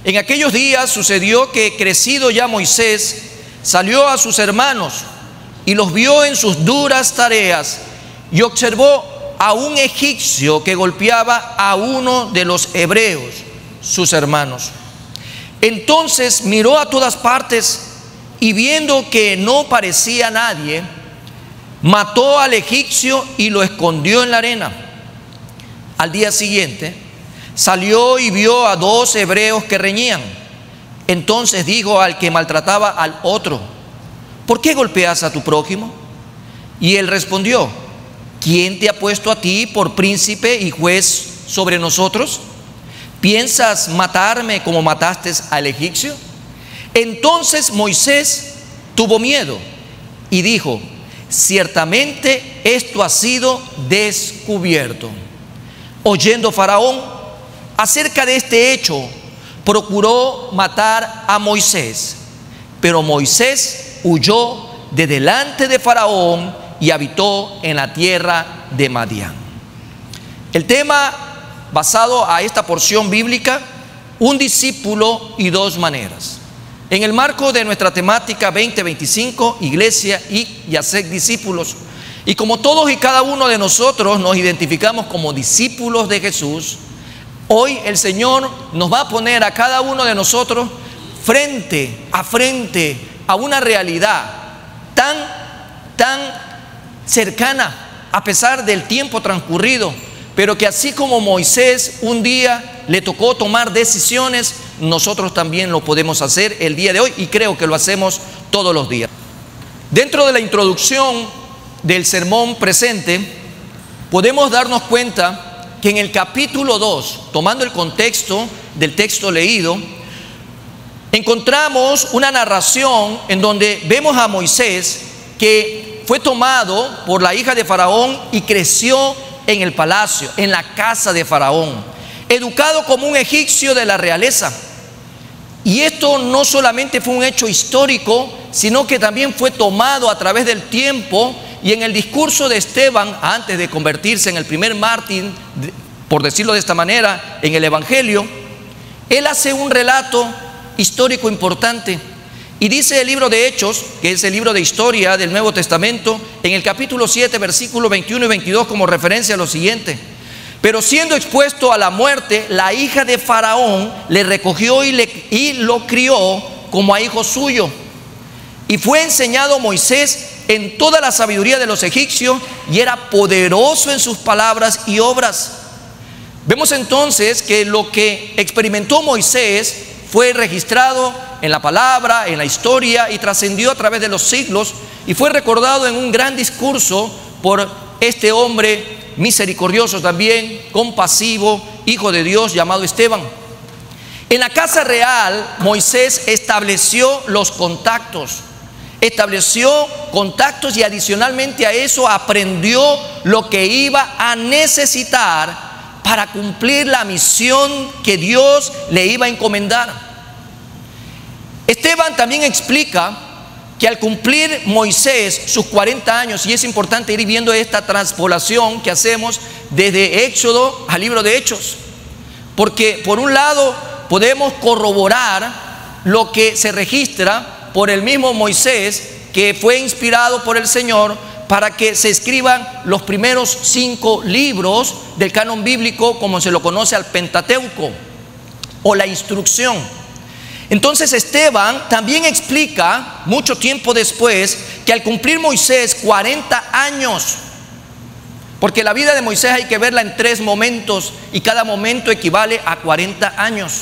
En aquellos días sucedió que, crecido ya Moisés, salió a sus hermanos y los vio en sus duras tareas, y observó a un egipcio que golpeaba a uno de los hebreos, sus hermanos. Entonces miró a todas partes y, viendo que no parecía nadie, mató al egipcio y lo escondió en la arena. Al día siguiente salió y vio a dos hebreos que reñían. Entonces dijo al que maltrataba al otro: ¿por qué golpeas a tu prójimo? Y él respondió: ¿quién te ha puesto a ti por príncipe y juez sobre nosotros? ¿Piensas matarme como mataste al egipcio? Entonces Moisés tuvo miedo y dijo: ciertamente esto ha sido descubierto. Oyendo Faraón acerca de este hecho, procuró matar a Moisés, pero Moisés huyó de delante de Faraón y habitó en la tierra de Madián. El tema basado a esta porción bíblica: un discípulo y dos maneras. En el marco de nuestra temática 2025, iglesia y hacer discípulos, y como todos y cada uno de nosotros nos identificamos como discípulos de Jesús, hoy el Señor nos va a poner a cada uno de nosotros frente a una realidad tan cercana, a pesar del tiempo transcurrido, pero que así como Moisés un día le tocó tomar decisiones, nosotros también lo podemos hacer el día de hoy, y creo que lo hacemos todos los días. Dentro de la introducción del sermón presente, podemos darnos cuenta que en el capítulo 2, tomando el contexto del texto leído, encontramos una narración en donde vemos a Moisés, que fue tomado por la hija de Faraón y creció en el palacio, en la casa de Faraón, educado como un egipcio de la realeza. Y esto no solamente fue un hecho histórico, sino que también fue tomado a través del tiempo. Y en el discurso de Esteban, antes de convertirse en el primer mártir, por decirlo de esta manera, en el Evangelio, él hace un relato histórico importante. Y dice el libro de Hechos, que es el libro de historia del Nuevo Testamento, en el capítulo 7, versículos 21 y 22, como referencia a lo siguiente: pero siendo expuesto a la muerte, la hija de Faraón le recogió y lo crió como a hijo suyo. Y fue enseñado Moisés en toda la sabiduría de los egipcios, y era poderoso en sus palabras y obras. Vemos entonces que lo que experimentó Moisés fue registrado en la palabra, en la historia, y trascendió a través de los siglos, y fue recordado en un gran discurso por este hombre misericordioso, también compasivo, hijo de Dios, llamado Esteban. En la casa real, Moisés estableció y adicionalmente a eso aprendió lo que iba a necesitar para cumplir la misión que Dios le iba a encomendar. Esteban también explica que al cumplir Moisés sus 40 años, y es importante ir viendo esta transpolación que hacemos desde Éxodo al libro de Hechos, porque por un lado podemos corroborar lo que se registra por el mismo Moisés, que fue inspirado por el Señor para que se escriban los primeros 5 libros del canon bíblico, como se lo conoce al Pentateuco, o la instrucción. Entonces Esteban también explica, mucho tiempo después, que al cumplir Moisés 40 años, porque la vida de Moisés hay que verla en 3 momentos, y cada momento equivale a 40 años.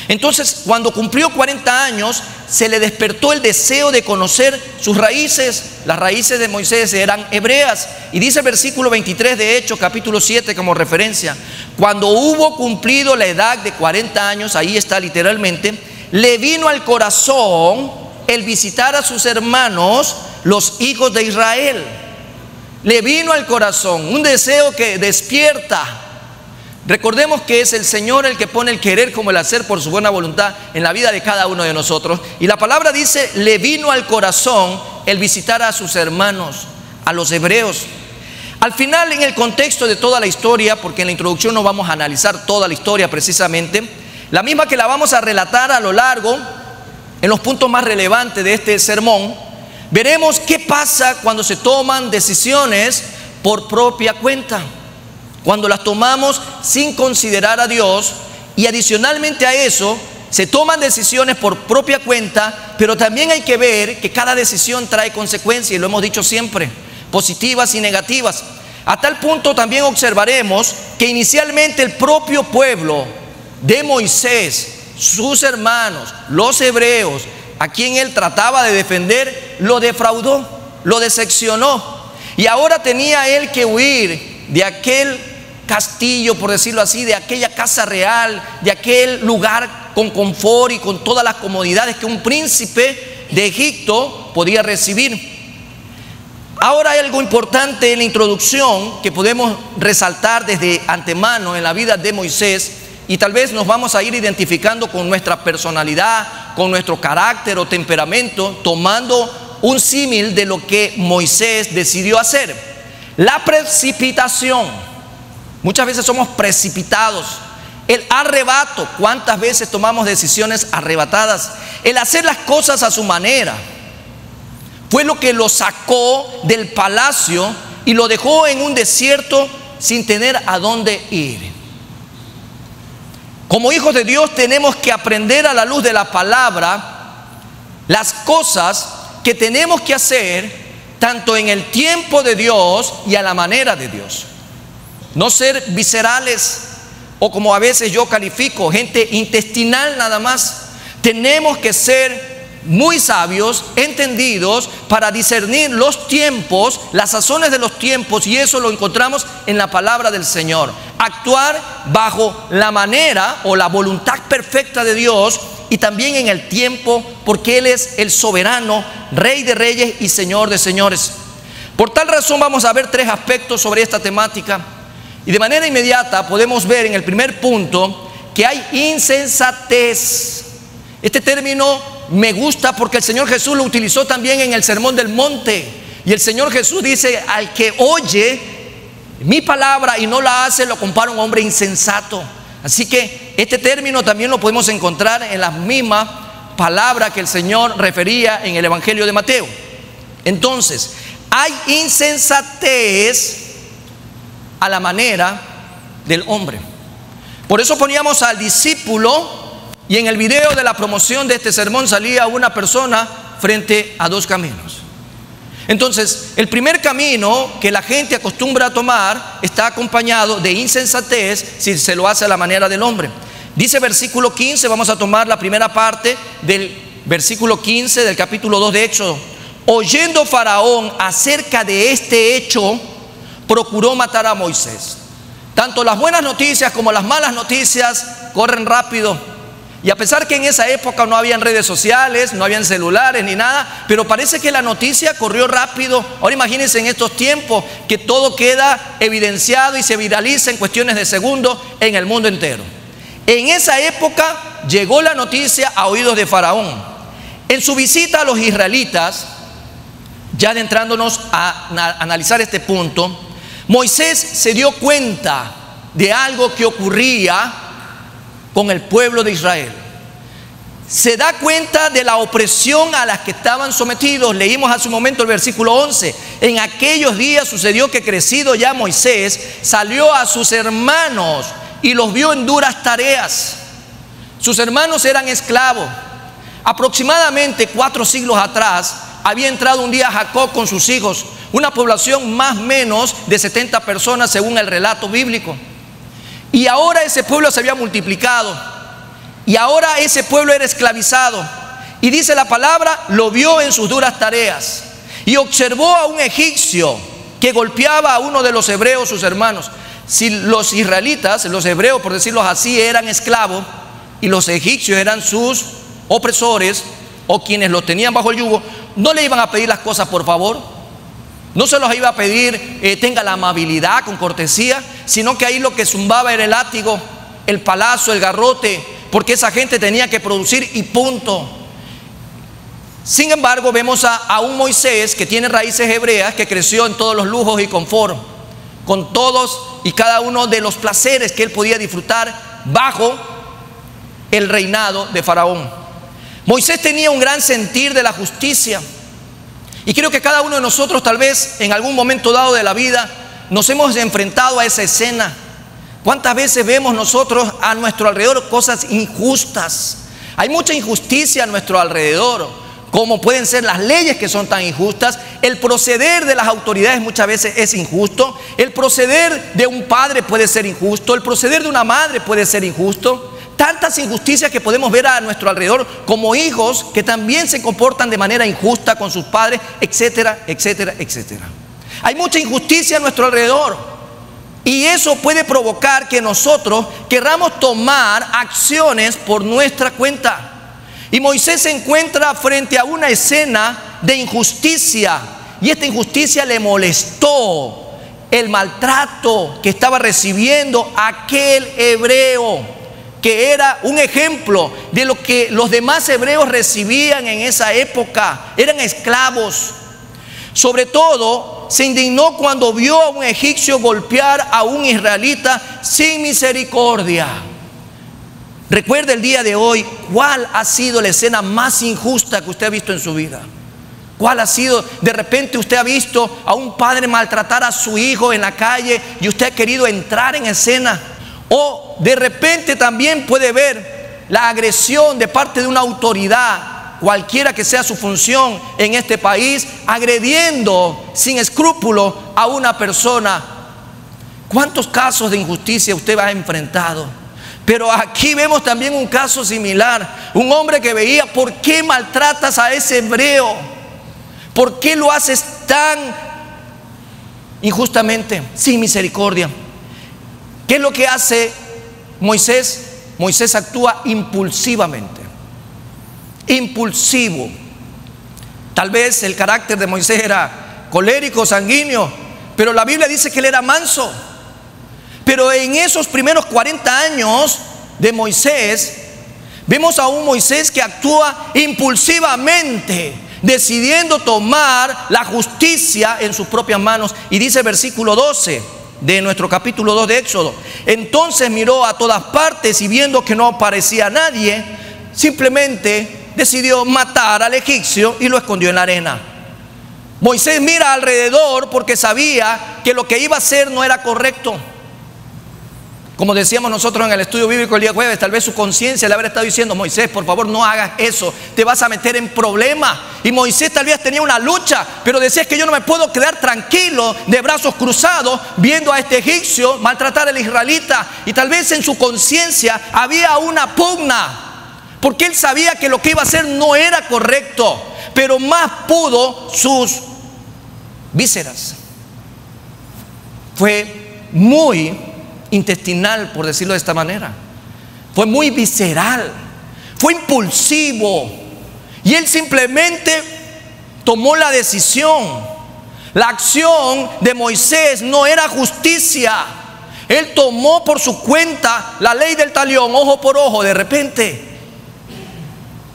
Entonces, cuando cumplió 40 años, se le despertó el deseo de conocer sus raíces. Las raíces de Moisés eran hebreas, y dice el versículo 23 de Hechos, capítulo 7, como referencia: cuando hubo cumplido la edad de 40 años, ahí está literalmente, le vino al corazón el visitar a sus hermanos, los hijos de Israel. Le vino al corazón un deseo que despierta. Recordemos que es el Señor el que pone el querer como el hacer por su buena voluntad en la vida de cada uno de nosotros. Y la palabra dice: le vino al corazón el visitar a sus hermanos, a los hebreos. Al final, en el contexto de toda la historia, porque en la introducción no vamos a analizar toda la historia precisamente, la misma que la vamos a relatar a lo largo, en los puntos más relevantes de este sermón. Veremos qué pasa cuando se toman decisiones por propia cuenta, cuando las tomamos sin considerar a Dios, y adicionalmente a eso, se toman decisiones por propia cuenta, pero también hay que ver que cada decisión trae consecuencias, y lo hemos dicho siempre, positivas y negativas. A tal punto también observaremos que inicialmente el propio pueblo de Moisés, sus hermanos, los hebreos, a quien él trataba de defender, lo defraudó, lo decepcionó. Y ahora tenía él que huir de aquel castillo, por decirlo así, de aquella casa real, de aquel lugar con confort y con todas las comodidades que un príncipe de Egipto podía recibir. Ahora hay algo importante en la introducción que podemos resaltar desde antemano en la vida de Moisés, y tal vez nos vamos a ir identificando con nuestra personalidad, con nuestro carácter o temperamento, tomando un símil de lo que Moisés decidió hacer. La precipitación. Muchas veces somos precipitados. El arrebato. ¿Cuántas veces tomamos decisiones arrebatadas? El hacer las cosas a su manera fue lo que lo sacó del palacio y lo dejó en un desierto sin tener a dónde ir. Como hijos de Dios tenemos que aprender a la luz de la palabra las cosas que tenemos que hacer tanto en el tiempo de Dios y a la manera de Dios. No ser viscerales, o como a veces yo califico, gente intestinal nada más. Tenemos que ser muy sabios, entendidos, para discernir los tiempos, las sazones de los tiempos, y eso lo encontramos en la palabra del Señor. Actuar bajo la manera o la voluntad perfecta de Dios, y también en el tiempo, porque Él es el soberano, Rey de reyes y Señor de señores. Por tal razón vamos a ver tres aspectos sobre esta temática, y de manera inmediata podemos ver en el primer punto que hay insensatez. Este término me gusta porque el Señor Jesús lo utilizó también en el Sermón del Monte. Y el Señor Jesús dice: al que oye mi palabra y no la hace, lo compara a un hombre insensato. Así que este término también lo podemos encontrar en las mismas palabras que el Señor refería en el Evangelio de Mateo. Entonces, hay insensatez a la manera del hombre. Por eso poníamos al discípulo, y en el video de la promoción de este sermón salía una persona frente a dos caminos. Entonces, el primer camino que la gente acostumbra a tomar está acompañado de insensatez si se lo hace a la manera del hombre. Dice versículo 15, vamos a tomar la primera parte del versículo 15 del capítulo 2 de Éxodo. Oyendo Faraón acerca de este hecho, procuró matar a Moisés. Tanto las buenas noticias como las malas noticias corren rápido. Y a pesar que en esa época no habían redes sociales, no habían celulares ni nada, pero parece que la noticia corrió rápido. Ahora imagínense en estos tiempos que todo queda evidenciado y se viraliza en cuestiones de segundos en el mundo entero. En esa época llegó la noticia a oídos de Faraón. En su visita a los israelitas, ya adentrándonos a analizar este punto, Moisés se dio cuenta de algo que ocurría con el pueblo de Israel. Se da cuenta de la opresión a la que estaban sometidos. Leímos hace un momento el versículo 11. En aquellos días sucedió que, crecido ya Moisés, salió a sus hermanos y los vio en duras tareas. Sus hermanos eran esclavos. Aproximadamente 4 siglos atrás había entrado un día Jacob con sus hijos, una población más o menos de 70 personas según el relato bíblico. Y ahora ese pueblo se había multiplicado, y ahora ese pueblo era esclavizado. Y dice la palabra, lo vio en sus duras tareas, y observó a un egipcio que golpeaba a uno de los hebreos, sus hermanos. Si los israelitas, los hebreos por decirlo así, eran esclavos, y los egipcios eran sus opresores, o quienes los tenían bajo el yugo, no le iban a pedir las cosas por favor. No se los iba a pedir, tenga la amabilidad con cortesía, sino que ahí lo que zumbaba era el látigo, el palazo, el garrote, porque esa gente tenía que producir y punto. Sin embargo, vemos a un Moisés que tiene raíces hebreas, que creció en todos los lujos y confort, con todos y cada uno de los placeres que él podía disfrutar bajo el reinado de Faraón. Moisés tenía un gran sentir de la justicia. Y creo que cada uno de nosotros, tal vez en algún momento dado de la vida, nos hemos enfrentado a esa escena. ¿Cuántas veces vemos nosotros a nuestro alrededor cosas injustas? Hay mucha injusticia a nuestro alrededor, como pueden ser las leyes que son tan injustas. El proceder de las autoridades muchas veces es injusto. El proceder de un padre puede ser injusto. El proceder de una madre puede ser injusto. Tantas injusticias que podemos ver a nuestro alrededor, como hijos que también se comportan de manera injusta con sus padres, etcétera, etcétera, etcétera. Hay mucha injusticia a nuestro alrededor, y eso puede provocar que nosotros querramos tomar acciones por nuestra cuenta. Y Moisés se encuentra frente a una escena de injusticia, y esta injusticia le molestó el maltrato que estaba recibiendo aquel hebreo, que era un ejemplo de lo que los demás hebreos recibían en esa época. Eran esclavos. Sobre todo, se indignó cuando vio a un egipcio golpear a un israelita sin misericordia. Recuerde el día de hoy, ¿cuál ha sido la escena más injusta que usted ha visto en su vida? ¿Cuál ha sido? De repente usted ha visto a un padre maltratar a su hijo en la calle y usted ha querido entrar en escena. O de repente también puede ver la agresión de parte de una autoridad, cualquiera que sea su función en este país, agrediendo sin escrúpulo a una persona. ¿Cuántos casos de injusticia usted ha enfrentado? Pero aquí vemos también un caso similar. Un hombre que veía: ¿por qué maltratas a ese hebreo? ¿Por qué lo haces tan injustamente, sin misericordia? ¿Qué es lo que hace Moisés? Moisés actúa impulsivamente. Impulsivo. Tal vez el carácter de Moisés era colérico, sanguíneo, pero la Biblia dice que él era manso. Pero en esos primeros 40 años de Moisés, vemos a un Moisés que actúa impulsivamente, decidiendo tomar la justicia en sus propias manos. Y dice el versículo 12 de nuestro capítulo 2 de Éxodo: entonces miró a todas partes y viendo que no aparecía nadie, simplemente decidió matar al egipcio y lo escondió en la arena. Moisés mira alrededor porque sabía que lo que iba a hacer no era correcto. Como decíamos nosotros en el estudio bíblico el día jueves, tal vez su conciencia le habrá estado diciendo: Moisés, por favor, no hagas eso, te vas a meter en problemas. Y Moisés tal vez tenía una lucha, pero decía: es que yo no me puedo quedar tranquilo de brazos cruzados viendo a este egipcio maltratar al israelita. Y tal vez en su conciencia había una pugna, porque él sabía que lo que iba a hacer no era correcto, pero más pudo sus vísceras. Fue muy intestinal, por decirlo de esta manera. Fue muy visceral, fue impulsivo, y él simplemente tomó la decisión. La acción de Moisés no era justicia. Él tomó por su cuenta la ley del talión, ojo por ojo, de repente.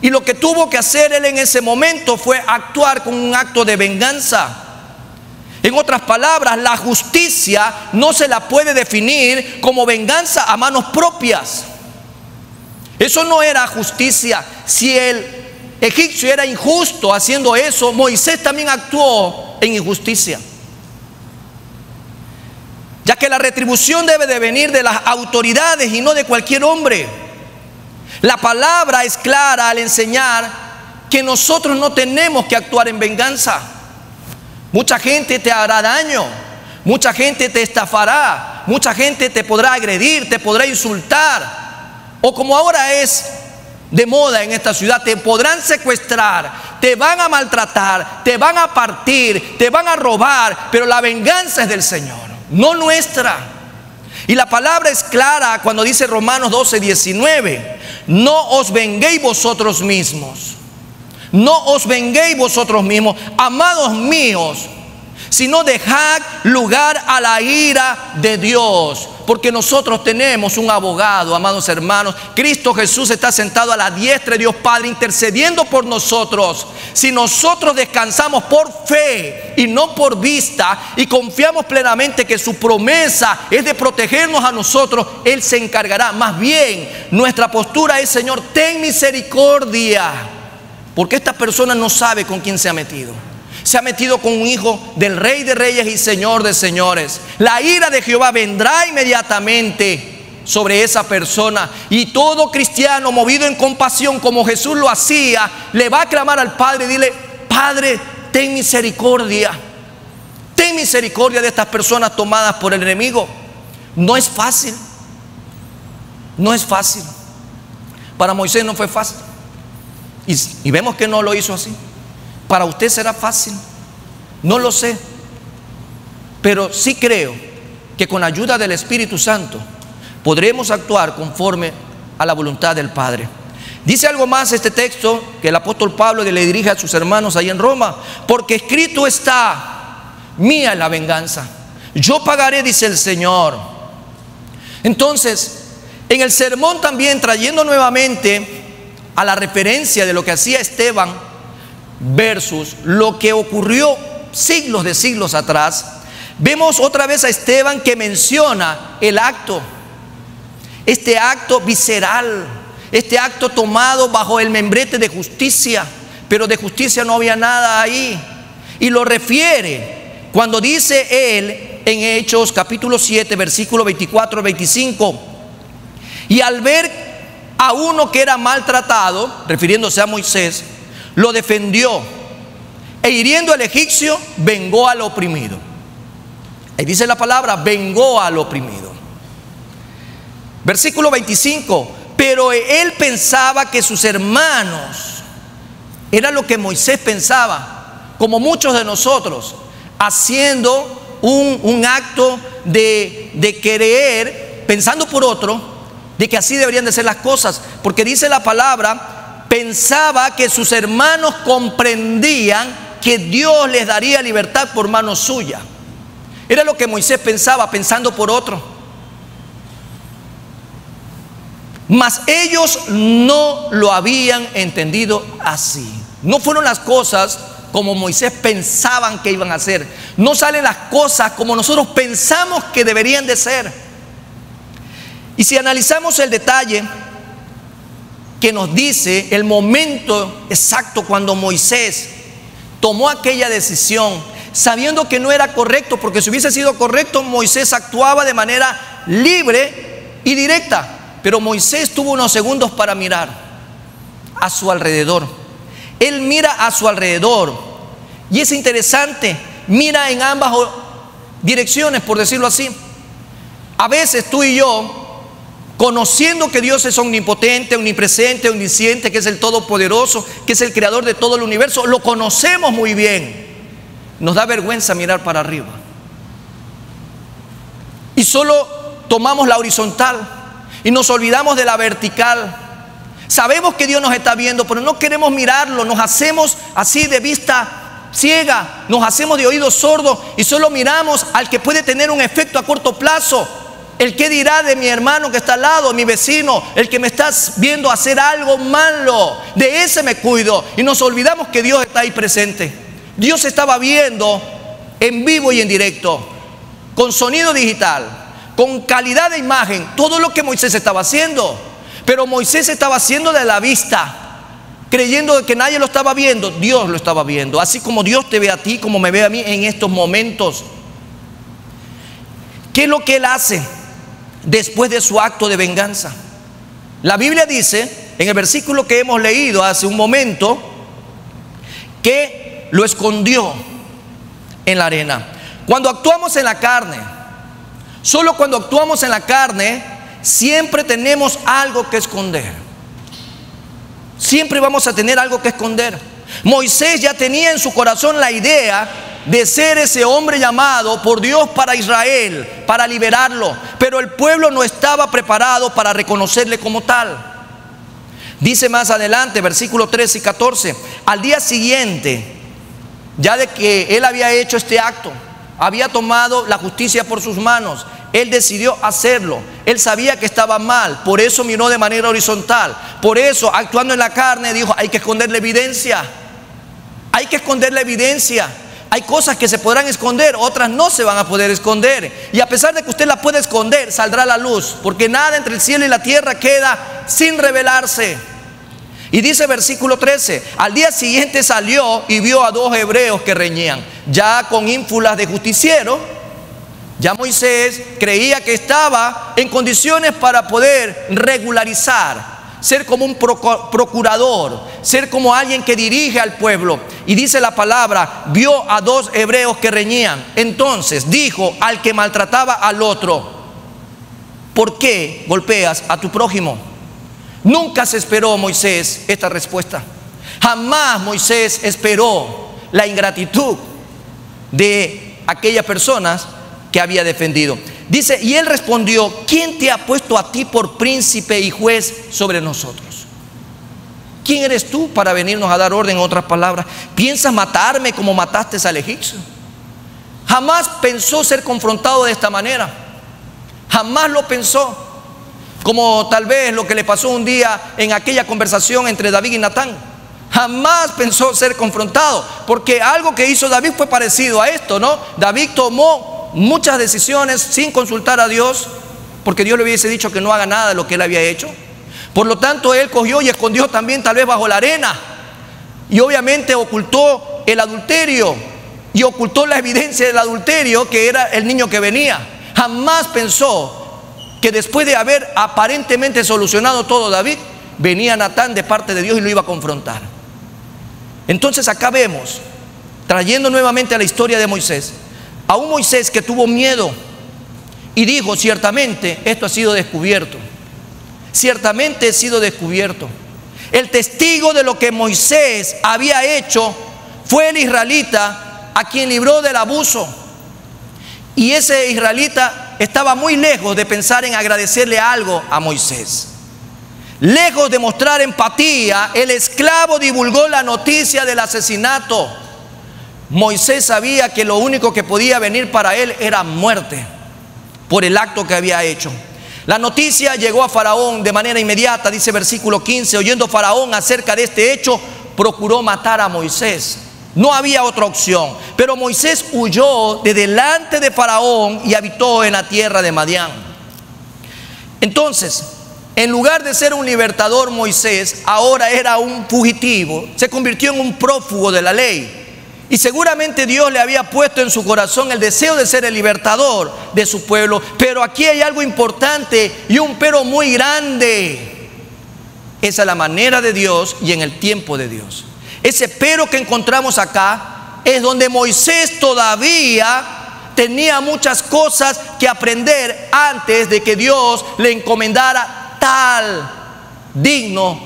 Y lo que tuvo que hacer él en ese momento fue actuar con un acto de venganza. En otras palabras, la justicia no se la puede definir como venganza a manos propias. Eso no era justicia. Si el egipcio era injusto haciendo eso, Moisés también actuó en injusticia, ya que la retribución debe de venir de las autoridades y no de cualquier hombre. La palabra es clara al enseñar que nosotros no tenemos que actuar en venganza. Mucha gente te hará daño, mucha gente te estafará, mucha gente te podrá agredir, te podrá insultar, o como ahora es de moda en esta ciudad, te podrán secuestrar, te van a maltratar, te van a partir, te van a robar, pero la venganza es del Señor, no nuestra. Y la palabra es clara cuando dice Romanos 12:19: no os venguéis vosotros mismos. No os venguéis vosotros mismos, amados míos, sino dejad lugar a la ira de Dios. Porque nosotros tenemos un abogado, amados hermanos. Cristo Jesús está sentado a la diestra de Dios Padre, intercediendo por nosotros. Si nosotros descansamos por fe y no por vista, y confiamos plenamente que su promesa es de protegernos a nosotros, Él se encargará. Más bien, nuestra postura es: Señor, ten misericordia. Porque esta persona no sabe con quién se ha metido. Se ha metido con un hijo del Rey de Reyes y Señor de Señores. La ira de Jehová vendrá inmediatamente sobre esa persona, y todo cristiano movido en compasión, como Jesús lo hacía, le va a clamar al Padre y dile: Padre, ten misericordia. Ten misericordia de estas personas tomadas por el enemigo. No es fácil. No es fácil. Para Moisés no fue fácil. Y vemos que no lo hizo así. ¿Para usted será fácil? No lo sé. Pero sí creo que con la ayuda del Espíritu Santo podremos actuar conforme a la voluntad del Padre. Dice algo más este texto que el apóstol Pablo le dirige a sus hermanos ahí en Roma: porque escrito está, mía es la venganza, yo pagaré, dice el Señor. Entonces, en el sermón también, trayendo nuevamente a la referencia de lo que hacía Esteban versus lo que ocurrió siglos de siglos atrás, vemos otra vez a Esteban que menciona el acto, este acto visceral, este acto tomado bajo el membrete de justicia, pero de justicia no había nada ahí. Y lo refiere cuando dice él en Hechos capítulo 7, versículo 24-25: y al ver a uno que era maltratado, refiriéndose a Moisés, lo defendió, e hiriendo al egipcio, vengó al oprimido. Ahí dice la palabra: vengó al oprimido. Versículo 25: pero él pensaba que sus hermanos, era lo que Moisés pensaba, como muchos de nosotros, haciendo un acto de querer, pensando por otro, de que así deberían de ser las cosas. Porque dice la palabra: pensaba que sus hermanos comprendían que Dios les daría libertad por mano suya. Era lo que Moisés pensaba, pensando por otro. Mas ellos no lo habían entendido así. No fueron las cosas como Moisés pensaban que iban a ser. No salen las cosas como nosotros pensamos que deberían de ser. Y si analizamos el detalle que nos dice el momento exacto cuando Moisés tomó aquella decisión, sabiendo que no era correcto, porque si hubiese sido correcto, Moisés actuaba de manera libre y directa. Pero Moisés tuvo unos segundos para mirar a su alrededor. Él mira a su alrededor, y es interesante, mira en ambas direcciones, por decirlo así. A veces tú y yo, conociendo que Dios es omnipotente, omnipresente, omnisciente, que es el Todopoderoso, que es el creador de todo el universo, lo conocemos muy bien. Nos da vergüenza mirar para arriba. Y solo tomamos la horizontal y nos olvidamos de la vertical. Sabemos que Dios nos está viendo, pero no queremos mirarlo. Nos hacemos así de vista ciega, nos hacemos de oídos sordos y solo miramos al que puede tener un efecto a corto plazo. El que dirá de mi hermano que está al lado, mi vecino, el que me está viendo hacer algo malo, de ese me cuido. Y nos olvidamos que Dios está ahí presente. Dios estaba viendo en vivo y en directo, con sonido digital, con calidad de imagen, todo lo que Moisés estaba haciendo. Pero Moisés estaba haciendo de la vista, creyendo que nadie lo estaba viendo. Dios lo estaba viendo, así como Dios te ve a ti, como me ve a mí en estos momentos. ¿Qué es lo que Él hace después de su acto de venganza? La Biblia dice, en el versículo que hemos leído hace un momento, que lo escondió en la arena. Cuando actuamos en la carne, solo cuando actuamos en la carne, siempre tenemos algo que esconder. Siempre vamos a tener algo que esconder. Moisés ya tenía en su corazón la idea de ser ese hombre llamado por Dios para Israel, para liberarlo, pero el pueblo no estaba preparado para reconocerle como tal. Dice más adelante, versículos 13 y 14: al día siguiente, ya de que él había hecho este acto, había tomado la justicia por sus manos, él decidió hacerlo. Él sabía que estaba mal, por eso miró de manera horizontal. Por eso, actuando en la carne, dijo: hay que esconder la evidencia. Hay que esconder la evidencia. Hay cosas que se podrán esconder, otras no se van a poder esconder. Y a pesar de que usted la pueda esconder, saldrá a la luz, porque nada entre el cielo y la tierra queda sin revelarse. Y dice versículo 13: al día siguiente salió y vio a dos hebreos que reñían, ya con ínfulas de justiciero. Ya Moisés creía que estaba en condiciones para poder regularizar, ser como un procurador, ser como alguien que dirige al pueblo. Y dice la palabra: vio a dos hebreos que reñían. Entonces dijo al que maltrataba al otro: ¿por qué golpeas a tu prójimo? Nunca se esperó Moisés esta respuesta. Jamás Moisés esperó la ingratitud de aquellas personas que había defendido. Dice: y él respondió: ¿quién te ha puesto a ti por príncipe y juez sobre nosotros? ¿Quién eres tú para venirnos a dar orden? En otras palabras, ¿piensas matarme como mataste al egipcio? Jamás pensó ser confrontado de esta manera. Jamás lo pensó. Como tal vez lo que le pasó un día en aquella conversación entre David y Natán. Jamás pensó ser confrontado, porque algo que hizo David fue parecido a esto, ¿no? David tomó muchas decisiones sin consultar a Dios, porque Dios le hubiese dicho que no haga nada de lo que él había hecho. Por lo tanto, él cogió y escondió también, tal vez bajo la arena, y obviamente ocultó el adulterio y ocultó la evidencia del adulterio, que era el niño que venía. Jamás pensó que después de haber aparentemente solucionado todo David, venía Natán de parte de Dios y lo iba a confrontar. Entonces acá vemos, trayendo nuevamente a la historia de Moisés, a un Moisés que tuvo miedo y dijo: ciertamente esto ha sido descubierto. Ciertamente he sido descubierto. El testigo de lo que Moisés había hecho fue el israelita a quien libró del abuso. Y ese israelita estaba muy lejos de pensar en agradecerle algo a Moisés. Lejos de mostrar empatía, el esclavo divulgó la noticia del asesinato. Moisés sabía que lo único que podía venir para él era muerte por el acto que había hecho. La noticia llegó a Faraón de manera inmediata. Dice versículo 15: oyendo Faraón acerca de este hecho, procuró matar a Moisés. No había otra opción, pero Moisés huyó de delante de Faraón y habitó en la tierra de Madián. Entonces, en lugar de ser un libertador, Moisés ahora era un fugitivo. Se convirtió en un prófugo de la ley. Y seguramente Dios le había puesto en su corazón el deseo de ser el libertador de su pueblo. Pero aquí hay algo importante y un pero muy grande. Esa es la manera de Dios y en el tiempo de Dios. Ese pero que encontramos acá es donde Moisés todavía tenía muchas cosas que aprender antes de que Dios le encomendara tal digno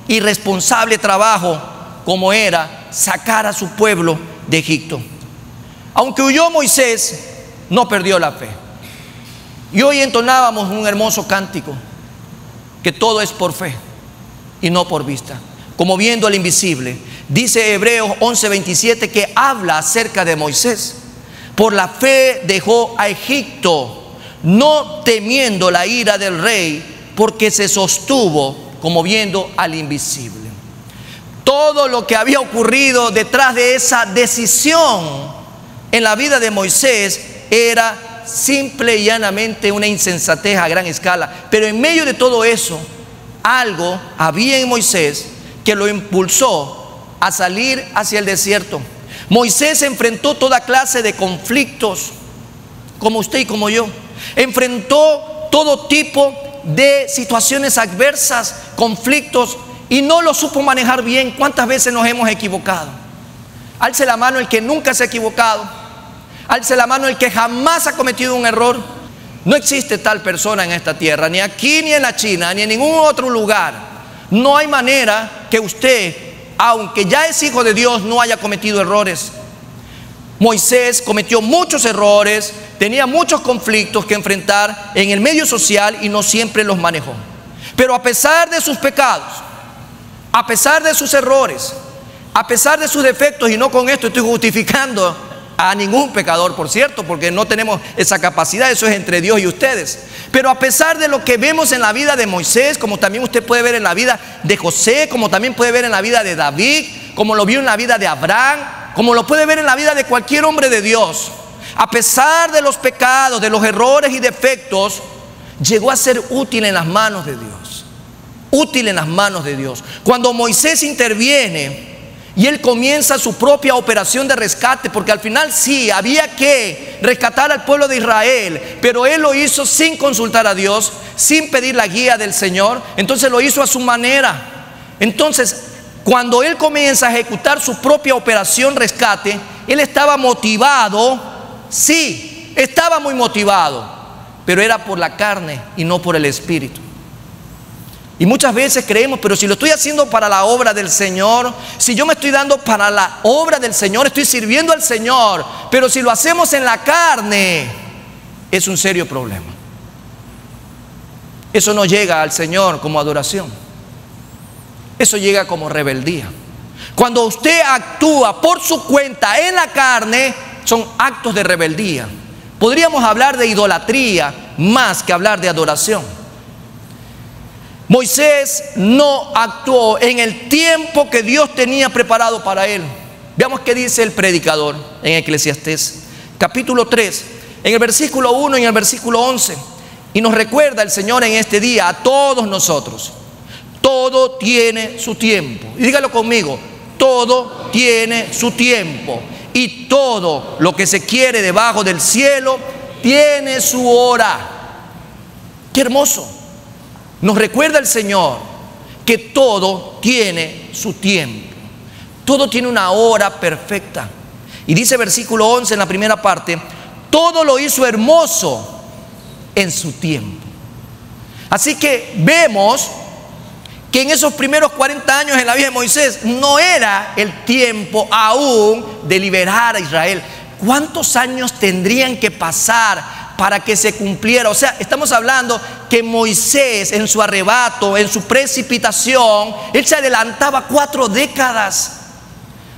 y responsable trabajo como era sacar a su pueblo de Egipto. Aunque huyó Moisés, no perdió la fe. Y hoy entonábamos un hermoso cántico, que todo es por fe y no por vista, como viendo al invisible. Dice Hebreos 11:27 que habla acerca de Moisés. Por la fe dejó a Egipto, no temiendo la ira del rey, porque se sostuvo como viendo al invisible. Todo lo que había ocurrido detrás de esa decisión en la vida de Moisés era simple y llanamente una insensatez a gran escala. Pero en medio de todo eso, algo había en Moisés que lo impulsó a salir hacia el desierto. Moisés enfrentó toda clase de conflictos, como usted y como yo. Enfrentó todo tipo de situaciones adversas, conflictos, y no lo supo manejar bien. ¿Cuántas veces nos hemos equivocado? Alce la mano el que nunca se ha equivocado. Alce la mano el que jamás ha cometido un error. No existe tal persona en esta tierra, ni aquí, ni en la China, ni en ningún otro lugar. No hay manera que usted, aunque ya es hijo de Dios, no haya cometido errores. Moisés cometió muchos errores, tenía muchos conflictos que enfrentar en el medio social y no siempre los manejó. Pero a pesar de sus pecados, a pesar de sus errores, a pesar de sus defectos, y no con esto estoy justificando a ningún pecador, por cierto, porque no tenemos esa capacidad, eso es entre Dios y ustedes. Pero a pesar de lo que vemos en la vida de Moisés, como también usted puede ver en la vida de José, como también puede ver en la vida de David, como lo vio en la vida de Abraham, como lo puede ver en la vida de cualquier hombre de Dios, a pesar de los pecados, de los errores y defectos, llegó a ser útil en las manos de Dios. Útil en las manos de Dios. Cuando Moisés interviene y él comienza su propia operación de rescate, porque al final sí, había que rescatar al pueblo de Israel, pero él lo hizo sin consultar a Dios, sin pedir la guía del Señor. Entonces lo hizo a su manera. Entonces, cuando él comienza a ejecutar su propia operación rescate, él estaba motivado, sí, estaba muy motivado, pero era por la carne y no por el Espíritu. Y muchas veces creemos, pero si lo estoy haciendo para la obra del Señor, si yo me estoy dando para la obra del Señor, estoy sirviendo al Señor, pero si lo hacemos en la carne, es un serio problema. Eso no llega al Señor como adoración, eso llega como rebeldía. Cuando usted actúa por su cuenta en la carne, son actos de rebeldía. Podríamos hablar de idolatría más que hablar de adoración. Moisés no actuó en el tiempo que Dios tenía preparado para él. Veamos qué dice el predicador en Eclesiastés, capítulo 3, en el versículo 1 y en el versículo 11. Y nos recuerda el Señor en este día a todos nosotros: todo tiene su tiempo. Y dígalo conmigo: todo tiene su tiempo. Y todo lo que se quiere debajo del cielo tiene su hora. ¡Qué hermoso! Nos recuerda el Señor que todo tiene su tiempo. Todo tiene una hora perfecta. Y dice versículo 11 en la primera parte: todo lo hizo hermoso en su tiempo. Así que vemos que en esos primeros 40 años en la vida de Moisés no era el tiempo aún de liberar a Israel. ¿Cuántos años tendrían que pasar para que se cumpliera? O sea, estamos hablando que Moisés, en su arrebato, en su precipitación, él se adelantaba 4 décadas.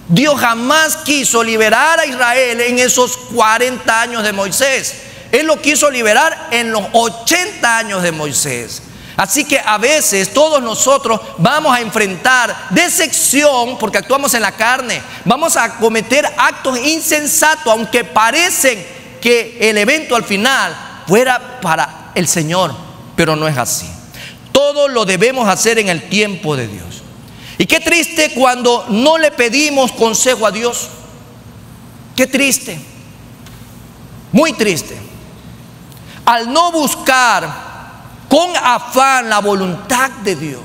Dios jamás quiso liberar a Israel en esos 40 años de Moisés. Él lo quiso liberar en los 80 años de Moisés. Así que a veces todos nosotros vamos a enfrentar decepción porque actuamos en la carne. Vamos a cometer actos insensatos, aunque parecen que el evento al final fuera para el Señor, pero no es así. Todo lo debemos hacer en el tiempo de Dios. Y qué triste cuando no le pedimos consejo a Dios. Qué triste, muy triste. Al no buscar con afán la voluntad de Dios,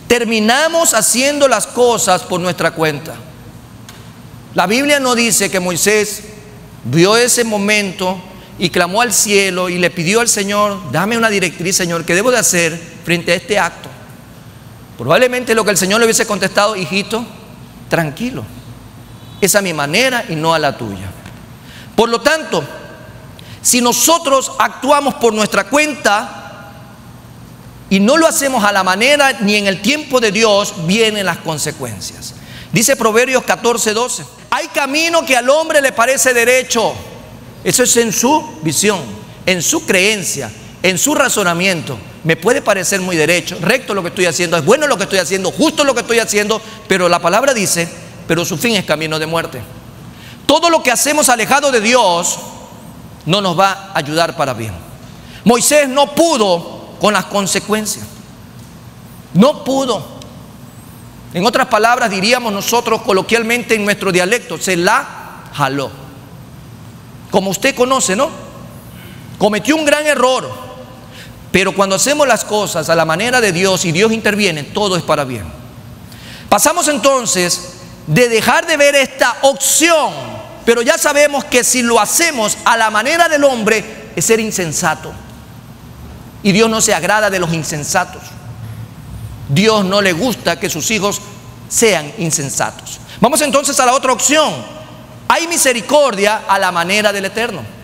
terminamos haciendo las cosas por nuestra cuenta. La Biblia no dice que Moisés vio ese momento y clamó al cielo y le pidió al Señor: dame una directriz, Señor, ¿qué debo de hacer frente a este acto? Probablemente lo que el Señor le hubiese contestado: hijito, tranquilo, es a mi manera y no a la tuya. Por lo tanto, si nosotros actuamos por nuestra cuenta y no lo hacemos a la manera ni en el tiempo de Dios, vienen las consecuencias. Dice Proverbios 14:12: hay camino que al hombre le parece derecho. Eso es en su visión, en su creencia, en su razonamiento. Me puede parecer muy derecho, recto lo que estoy haciendo, es bueno lo que estoy haciendo, justo lo que estoy haciendo, pero la palabra dice: pero su fin es camino de muerte. Todo lo que hacemos alejado de Dios no nos va a ayudar para bien. Moisés no pudo con las consecuencias. No pudo. En otras palabras, diríamos nosotros coloquialmente en nuestro dialecto: se la jaló. Como usted conoce, ¿no? Cometió un gran error. Pero cuando hacemos las cosas a la manera de Dios y Dios interviene, todo es para bien. Pasamos entonces de dejar de ver esta opción, pero ya sabemos que si lo hacemos a la manera del hombre, es ser insensato. Y Dios no se agrada de los insensatos. Dios no le gusta que sus hijos sean insensatos. Vamos entonces a la otra opción: hay misericordia a la manera del Eterno.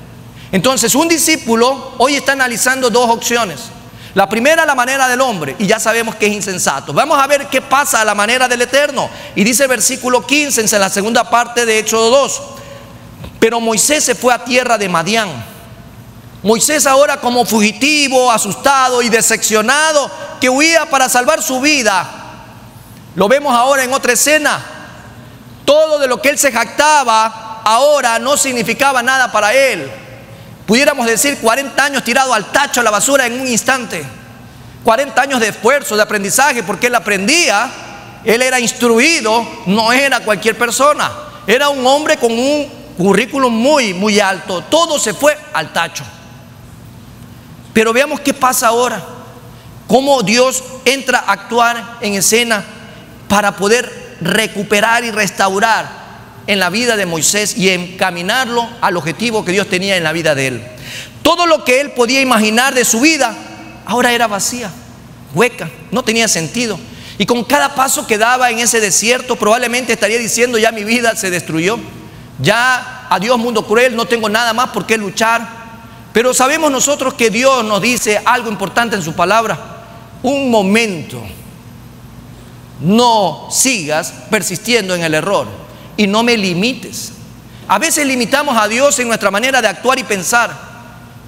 Entonces un discípulo hoy está analizando dos opciones. La primera, la manera del hombre, y ya sabemos que es insensato. Vamos a ver qué pasa a la manera del Eterno. Y dice el versículo 15, en la segunda parte de Éxodo 2. Pero Moisés se fue a tierra de Madián. Moisés ahora como fugitivo, asustado y decepcionado, que huía para salvar su vida. Lo vemos ahora en otra escena. Todo de lo que él se jactaba ahora no significaba nada para él. Pudiéramos decir 40 años tirado al tacho, a la basura en un instante. 40 años de esfuerzo, de aprendizaje, porque él aprendía, él era instruido, no era cualquier persona. Era un hombre con un currículum muy alto. Todo se fue al tacho. Pero veamos qué pasa ahora. Cómo Dios entra a actuar en escena para poder recuperar y restaurar en la vida de Moisés y encaminarlo al objetivo que Dios tenía en la vida de él. Todo lo que él podía imaginar de su vida ahora era vacía, hueca, no tenía sentido. Y con cada paso que daba en ese desierto probablemente estaría diciendo: ya mi vida se destruyó, ya adiós mundo cruel, no tengo nada más por qué luchar. Pero sabemos nosotros que Dios nos dice algo importante en su palabra: un momento, no sigas persistiendo en el error y no me limites. A veces limitamos a Dios en nuestra manera de actuar y pensar,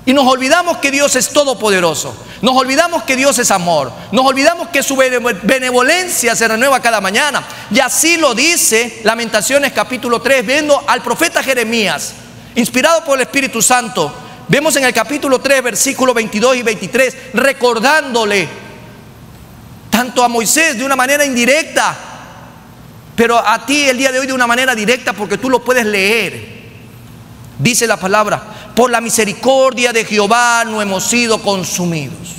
y nos olvidamos que Dios es todopoderoso, nos olvidamos que Dios es amor, nos olvidamos que su benevolencia se renueva cada mañana. Y así lo dice Lamentaciones capítulo 3, viendo al profeta Jeremías, inspirado por el Espíritu Santo. Vemos en el capítulo 3, versículos 22 y 23, recordándole tanto a Moisés de una manera indirecta, pero a ti el día de hoy de una manera directa, porque tú lo puedes leer. Dice la palabra: por la misericordia de Jehová no hemos sido consumidos.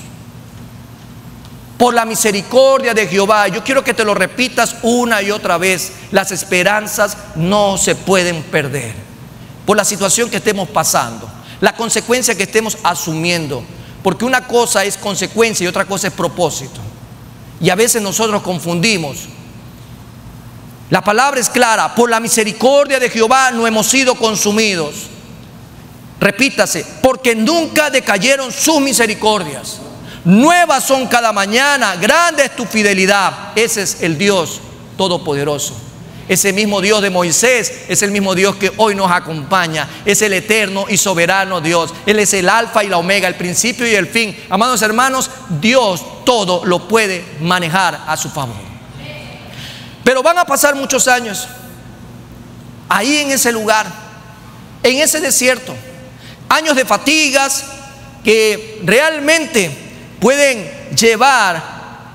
Por la misericordia de Jehová. Yo quiero que te lo repitas una y otra vez. Las esperanzas no se pueden perder. Por la situación que estemos pasando, la consecuencia que estemos asumiendo, porque una cosa es consecuencia y otra cosa es propósito. Y a veces nosotros confundimos. La palabra es clara: por la misericordia de Jehová no hemos sido consumidos. Repítase: porque nunca decayeron sus misericordias. Nuevas son cada mañana, grande es tu fidelidad. Ese es el Dios todopoderoso. Ese mismo Dios de Moisés es el mismo Dios que hoy nos acompaña. Es el eterno y soberano Dios. Él es el alfa y la omega, el principio y el fin. Amados hermanos, Dios todo lo puede manejar a su favor. Pero van a pasar muchos años ahí en ese lugar, en ese desierto. Años de fatigas que realmente pueden llevar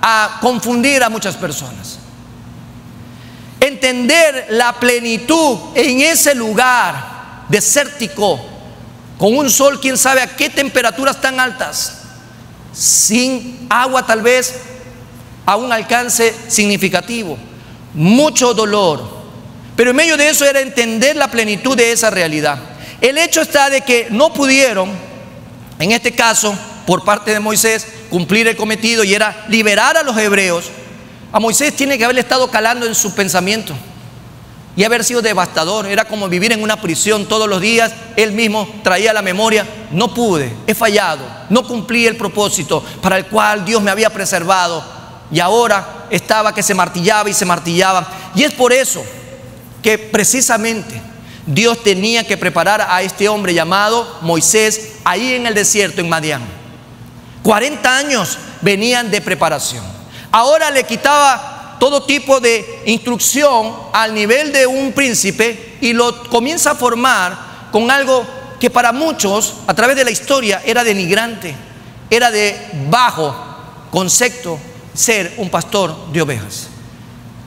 a confundir a muchas personas. Entender la plenitud en ese lugar desértico, con un sol, quién sabe a qué temperaturas tan altas, sin agua tal vez a un alcance significativo, mucho dolor. Pero en medio de eso era entender la plenitud de esa realidad. El hecho está de que no pudieron, en este caso por parte de Moisés, cumplir el cometido, y era liberar a los hebreos. A Moisés tiene que haberle estado calando en su pensamiento y haber sido devastador. Era como vivir en una prisión todos los días. Él mismo traía a la memoria: no pude, he fallado, no cumplí el propósito para el cual Dios me había preservado. Y ahora estaba que se martillaba y se martillaba. Y es por eso que precisamente Dios tenía que preparar a este hombre llamado Moisés ahí en el desierto, en Madián. 40 años venían de preparación. Ahora le quitaba todo tipo de instrucción al nivel de un príncipe y lo comienza a formar con algo que para muchos a través de la historia era denigrante, era de bajo concepto ser un pastor de ovejas.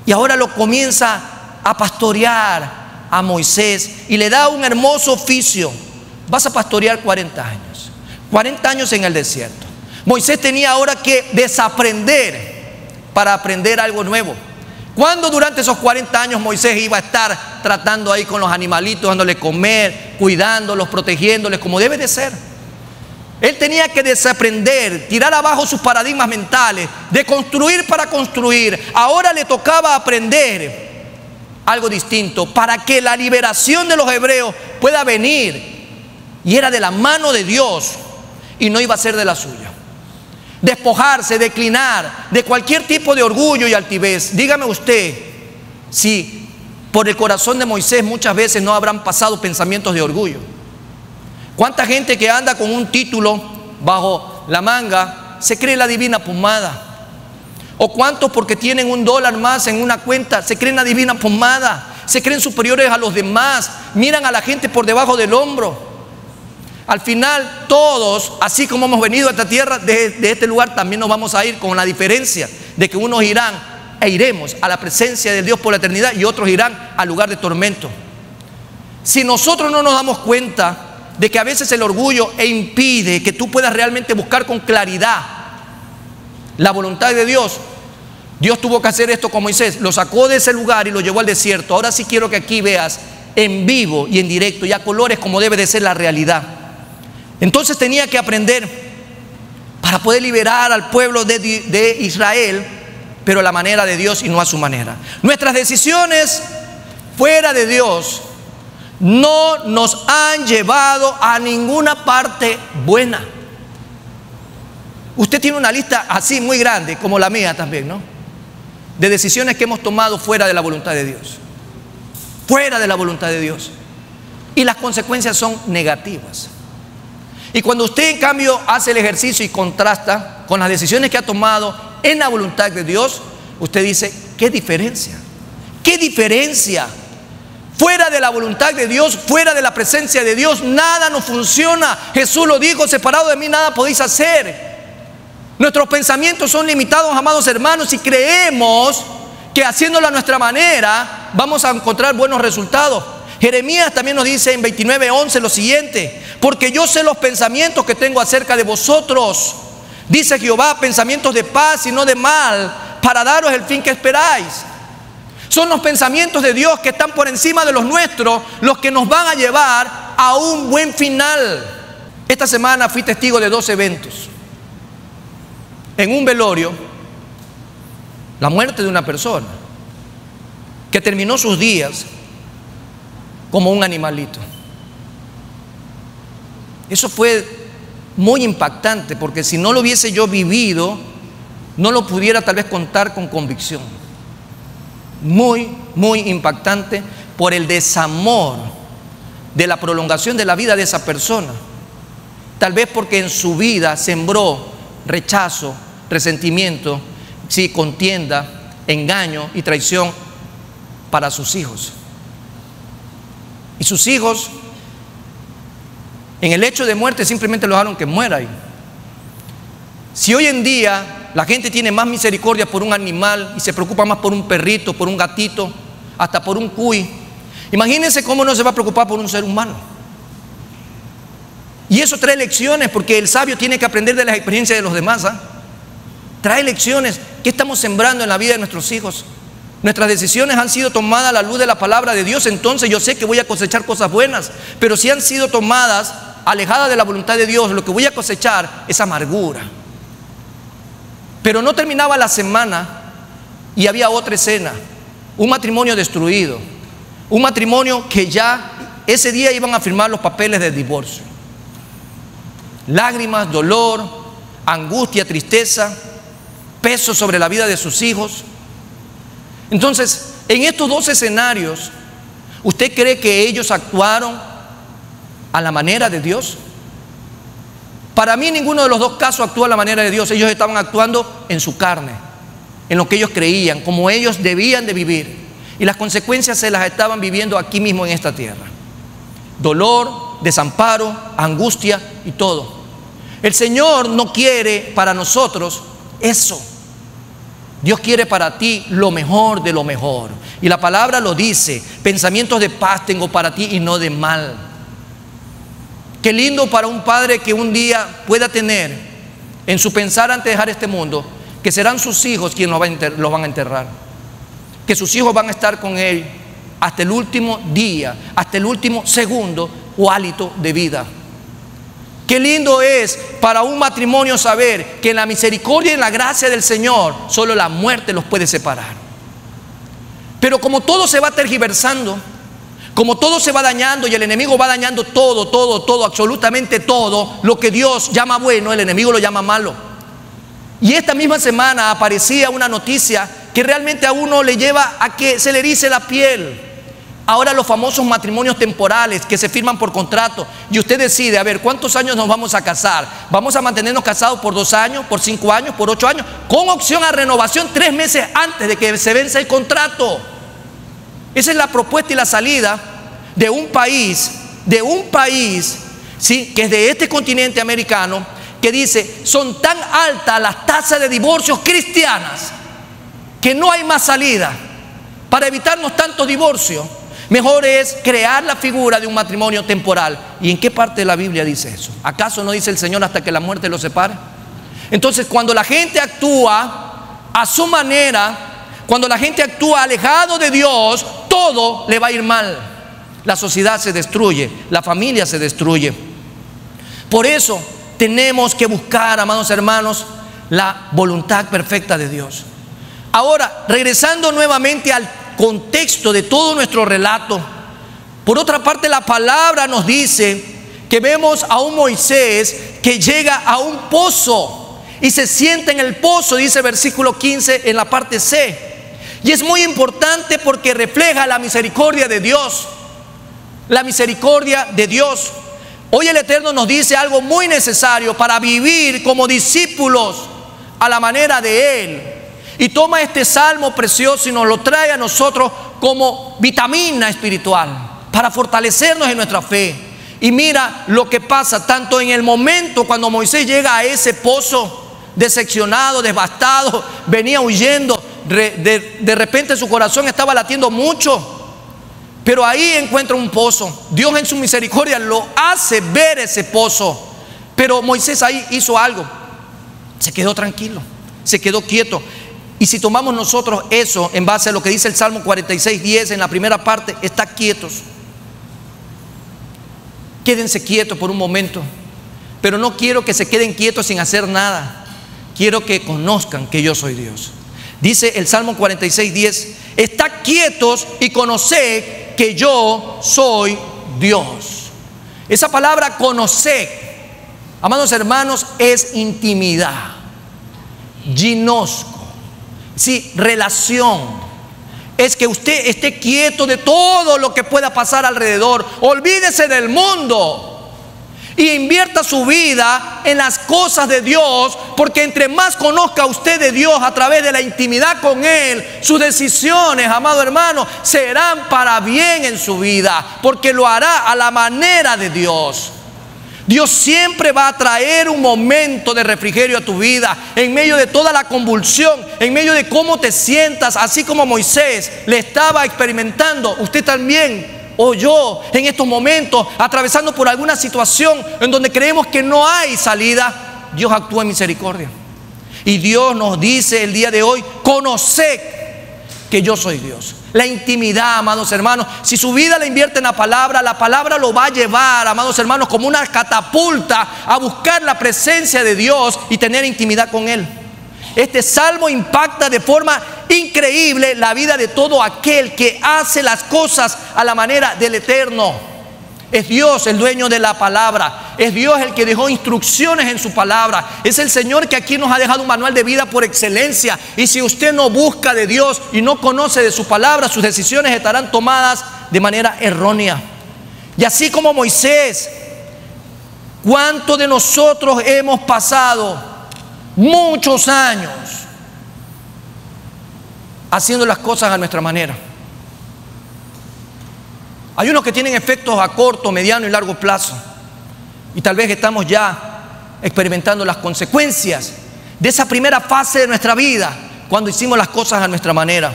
Y ahora lo comienza a pastorear a Moisés y le da un hermoso oficio. Vas a pastorear 40 años, 40 años en el desierto. Moisés tenía ahora que desaprender para aprender algo nuevo. ¿Cuándo durante esos 40 años Moisés iba a estar tratando ahí con los animalitos, dándoles comer, cuidándolos, protegiéndoles como debe de ser? Él tenía que desaprender, tirar abajo sus paradigmas mentales, de construir para construir. Ahora le tocaba aprender algo distinto para que la liberación de los hebreos pueda venir. Y era de la mano de Dios y no iba a ser de la suya. despojarse, declinar de cualquier tipo de orgullo y altivez. Dígame usted si por el corazón de Moisés muchas veces no habrán pasado pensamientos de orgullo. ¿Cuánta gente que anda con un título bajo la manga se cree la divina pomada? ¿O cuántos porque tienen $1 más en una cuenta se creen la divina pomada? Se creen superiores a los demás, miran a la gente por debajo del hombro. Al final todos, así como hemos venido a esta tierra, de este lugar también nos vamos a ir, con la diferencia de que unos irán e iremos a la presencia de Dios por la eternidad y otros irán al lugar de tormento. Si nosotros no nos damos cuenta de que a veces el orgullo impide que tú puedas realmente buscar con claridad la voluntad de Dios, Dios tuvo que hacer esto con Moisés, lo sacó de ese lugar y lo llevó al desierto. Ahora sí quiero que aquí veas en vivo y en directo y a colores como debe de ser la realidad. Entonces tenía que aprender para poder liberar al pueblo de Israel, pero a la manera de Dios y no a su manera. Nuestras decisiones fuera de Dios no nos han llevado a ninguna parte buena. Usted tiene una lista así muy grande, como la mía también, ¿no?, de decisiones que hemos tomado fuera de la voluntad de Dios. Fuera de la voluntad de Dios. Y las consecuencias son negativas. Y cuando usted en cambio hace el ejercicio y contrasta con las decisiones que ha tomado en la voluntad de Dios, usted dice, ¿qué diferencia? ¿Qué diferencia? Fuera de la voluntad de Dios, fuera de la presencia de Dios, nada nos funciona. Jesús lo dijo, separado de mí nada podéis hacer. Nuestros pensamientos son limitados, amados hermanos, y creemos que haciéndolo a nuestra manera vamos a encontrar buenos resultados. Jeremías también nos dice en 29:11 lo siguiente: porque yo sé los pensamientos que tengo acerca de vosotros, dice Jehová, pensamientos de paz y no de mal, para daros el fin que esperáis. Son los pensamientos de Dios que están por encima de los nuestros los que nos van a llevar a un buen final. Esta semana fui testigo de 2 eventos. En un velorio, la muerte de una persona que terminó sus días como un animalito. Eso fue muy impactante, porque si no lo hubiese yo vivido, no lo pudiera tal vez contar con convicción. Muy, muy impactante por el desamor de la prolongación de la vida de esa persona. Tal vez porque en su vida sembró rechazo, resentimiento, sí, contienda, engaño y traición para sus hijos. Y sus hijos, en el hecho de muerte, simplemente lo dejaron que muera ahí. Si hoy en día la gente tiene más misericordia por un animal y se preocupa más por un perrito, por un gatito, hasta por un cuy, imagínense cómo no se va a preocupar por un ser humano. Y eso trae lecciones, porque el sabio tiene que aprender de las experiencias de los demás, ¿eh? Trae lecciones. ¿Qué estamos sembrando en la vida de nuestros hijos? Nuestras decisiones han sido tomadas a la luz de la palabra de Dios, entonces yo sé que voy a cosechar cosas buenas. Pero si han sido tomadas alejadas de la voluntad de Dios, lo que voy a cosechar es amargura. Pero no terminaba la semana y había otra escena: un matrimonio destruido, un matrimonio que ya ese día iban a firmar los papeles del divorcio. Lágrimas, dolor, angustia, tristeza, peso sobre la vida de sus hijos. Entonces, en estos 2 escenarios, ¿usted cree que ellos actuaron a la manera de Dios? Para mí ninguno de los 2 casos actuó a la manera de Dios. Ellos estaban actuando en su carne, en lo que ellos creían, como ellos debían de vivir, y las consecuencias se las estaban viviendo aquí mismo en esta tierra. Dolor, desamparo, angustia y todo. El Señor no quiere para nosotros eso. Dios quiere para ti lo mejor de lo mejor. Y la palabra lo dice: pensamientos de paz tengo para ti y no de mal. Qué lindo para un padre que un día pueda tener en su pensar antes de dejar este mundo que serán sus hijos quienes los van a enterrar, que sus hijos van a estar con él hasta el último día, hasta el último segundo o hálito de vida. Qué lindo es para un matrimonio saber que en la misericordia y en la gracia del Señor solo la muerte los puede separar. Pero como todo se va tergiversando, como todo se va dañando y el enemigo va dañando todo, absolutamente todo, lo que Dios llama bueno, el enemigo lo llama malo. Y esta misma semana aparecía una noticia que realmente a uno le lleva a que se le erice la piel. Ahora los famosos matrimonios temporales que se firman por contrato y usted decide, a ver, ¿cuántos años nos vamos a casar? ¿Vamos a mantenernos casados por 2 años, por 5 años, por 8 años? Con opción a renovación 3 meses antes de que se vence el contrato. Esa es la propuesta y la salida de un país, ¿sí?, que es de este continente americano, que dice, son tan altas las tasas de divorcios cristianas que no hay más salida. Para evitarnos tantos divorcios, mejor es crear la figura de un matrimonio temporal. ¿Y en qué parte de la Biblia dice eso? ¿Acaso no dice el Señor hasta que la muerte los separe? Entonces, cuando la gente actúa a su manera, cuando la gente actúa alejado de Dios, todo le va a ir mal. La sociedad se destruye, la familia se destruye. Por eso tenemos que buscar, amados hermanos, la voluntad perfecta de Dios. Ahora, regresando nuevamente al contexto de todo nuestro relato, por otra parte, la palabra nos dice que vemos a un Moisés que llega a un pozo y se sienta en el pozo, dice versículo 15 en la parte C. Y es muy importante porque refleja la misericordia de Dios. La misericordia de Dios. Hoy el Eterno nos dice algo muy necesario para vivir como discípulos a la manera de Él. Y toma este salmo precioso y nos lo trae a nosotros como vitamina espiritual para fortalecernos en nuestra fe. Y mira lo que pasa tanto en el momento cuando Moisés llega a ese pozo, decepcionado, devastado, venía huyendo, de repente su corazón estaba latiendo mucho, pero ahí encuentra un pozo. Dios en su misericordia lo hace ver ese pozo, pero Moisés ahí hizo algo, se quedó tranquilo, se quedó quieto. Y si tomamos nosotros eso en base a lo que dice el Salmo 46:10 en la primera parte, está quietos. Quédense quietos por un momento, pero no quiero que se queden quietos sin hacer nada. Quiero que conozcan que yo soy Dios. Dice el Salmo 46:10, estad quietos y conoced que yo soy Dios. Esa palabra conocer, amados hermanos, es intimidad, ginosco. Sí, relación. Es que usted esté quieto de todo lo que pueda pasar alrededor. Olvídese del mundo y invierta su vida en las cosas de Dios, porque entre más conozca usted de Dios a través de la intimidad con Él, sus decisiones, amado hermano, serán para bien en su vida, porque lo hará a la manera de Dios. Dios siempre va a traer un momento de refrigerio a tu vida, en medio de toda la convulsión, en medio de cómo te sientas, así como Moisés le estaba experimentando. Usted también, o yo, en estos momentos, atravesando por alguna situación en donde creemos que no hay salida, Dios actúa en misericordia. Y Dios nos dice el día de hoy, conoced que yo soy Dios. La intimidad, amados hermanos, si su vida la invierte en la palabra lo va a llevar, amados hermanos, como una catapulta a buscar la presencia de Dios y tener intimidad con Él. Este salmo impacta de forma increíble la vida de todo aquel que hace las cosas a la manera del Eterno. Es Dios el dueño de la palabra. Es Dios el que dejó instrucciones en su palabra. Es el Señor que aquí nos ha dejado un manual de vida por excelencia. Y si usted no busca de Dios y no conoce de su palabra, sus decisiones estarán tomadas de manera errónea. Y así como Moisés, ¿cuántos de nosotros hemos pasado muchos años haciendo las cosas a nuestra manera? Hay unos que tienen efectos a corto, mediano y largo plazo. Y tal vez estamos ya experimentando las consecuencias de esa primera fase de nuestra vida, cuando hicimos las cosas a nuestra manera.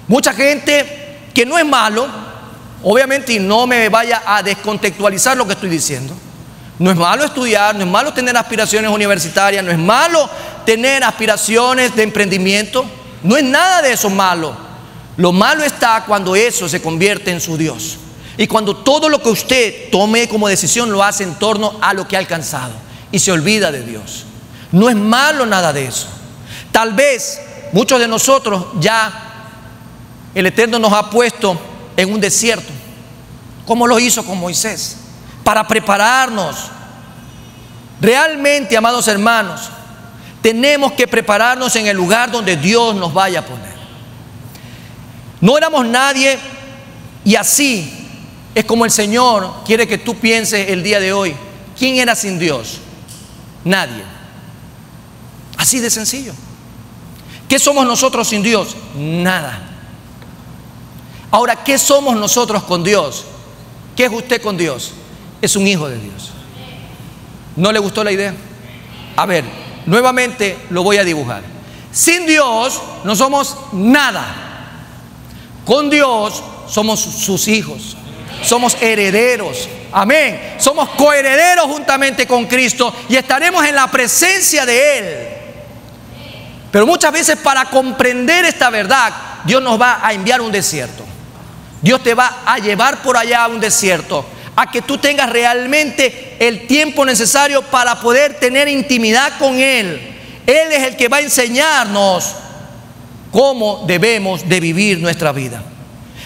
Mucha gente, que no es malo, obviamente, y no me vaya a descontextualizar lo que estoy diciendo. No es malo estudiar, no es malo tener aspiraciones universitarias, no es malo tener aspiraciones de emprendimiento. No es nada de eso malo. Lo malo está cuando eso se convierte en su Dios. Y cuando todo lo que usted tome como decisión lo hace en torno a lo que ha alcanzado y se olvida de Dios. No es malo nada de eso. Tal vez muchos de nosotros ya el Eterno nos ha puesto en un desierto, como lo hizo con Moisés, para prepararnos. Realmente, amados hermanos, tenemos que prepararnos en el lugar donde Dios nos vaya a poner. No éramos nadie y así es como el Señor quiere que tú pienses el día de hoy. ¿Quién era sin Dios? Nadie. Así de sencillo. ¿Qué somos nosotros sin Dios? Nada. Ahora, ¿qué somos nosotros con Dios? ¿Qué es usted con Dios? Es un hijo de Dios. ¿No le gustó la idea? A ver, nuevamente lo voy a dibujar. Sin Dios no somos nada. Con Dios somos sus hijos. Somos herederos. Amén. Somos coherederos juntamente con Cristo y estaremos en la presencia de Él. Pero muchas veces para comprender esta verdad, Dios nos va a enviar un desierto. Dios te va a llevar por allá a un desierto, a que tú tengas realmente el tiempo necesario para poder tener intimidad con Él. Él es el que va a enseñarnos cómo debemos de vivir nuestra vida.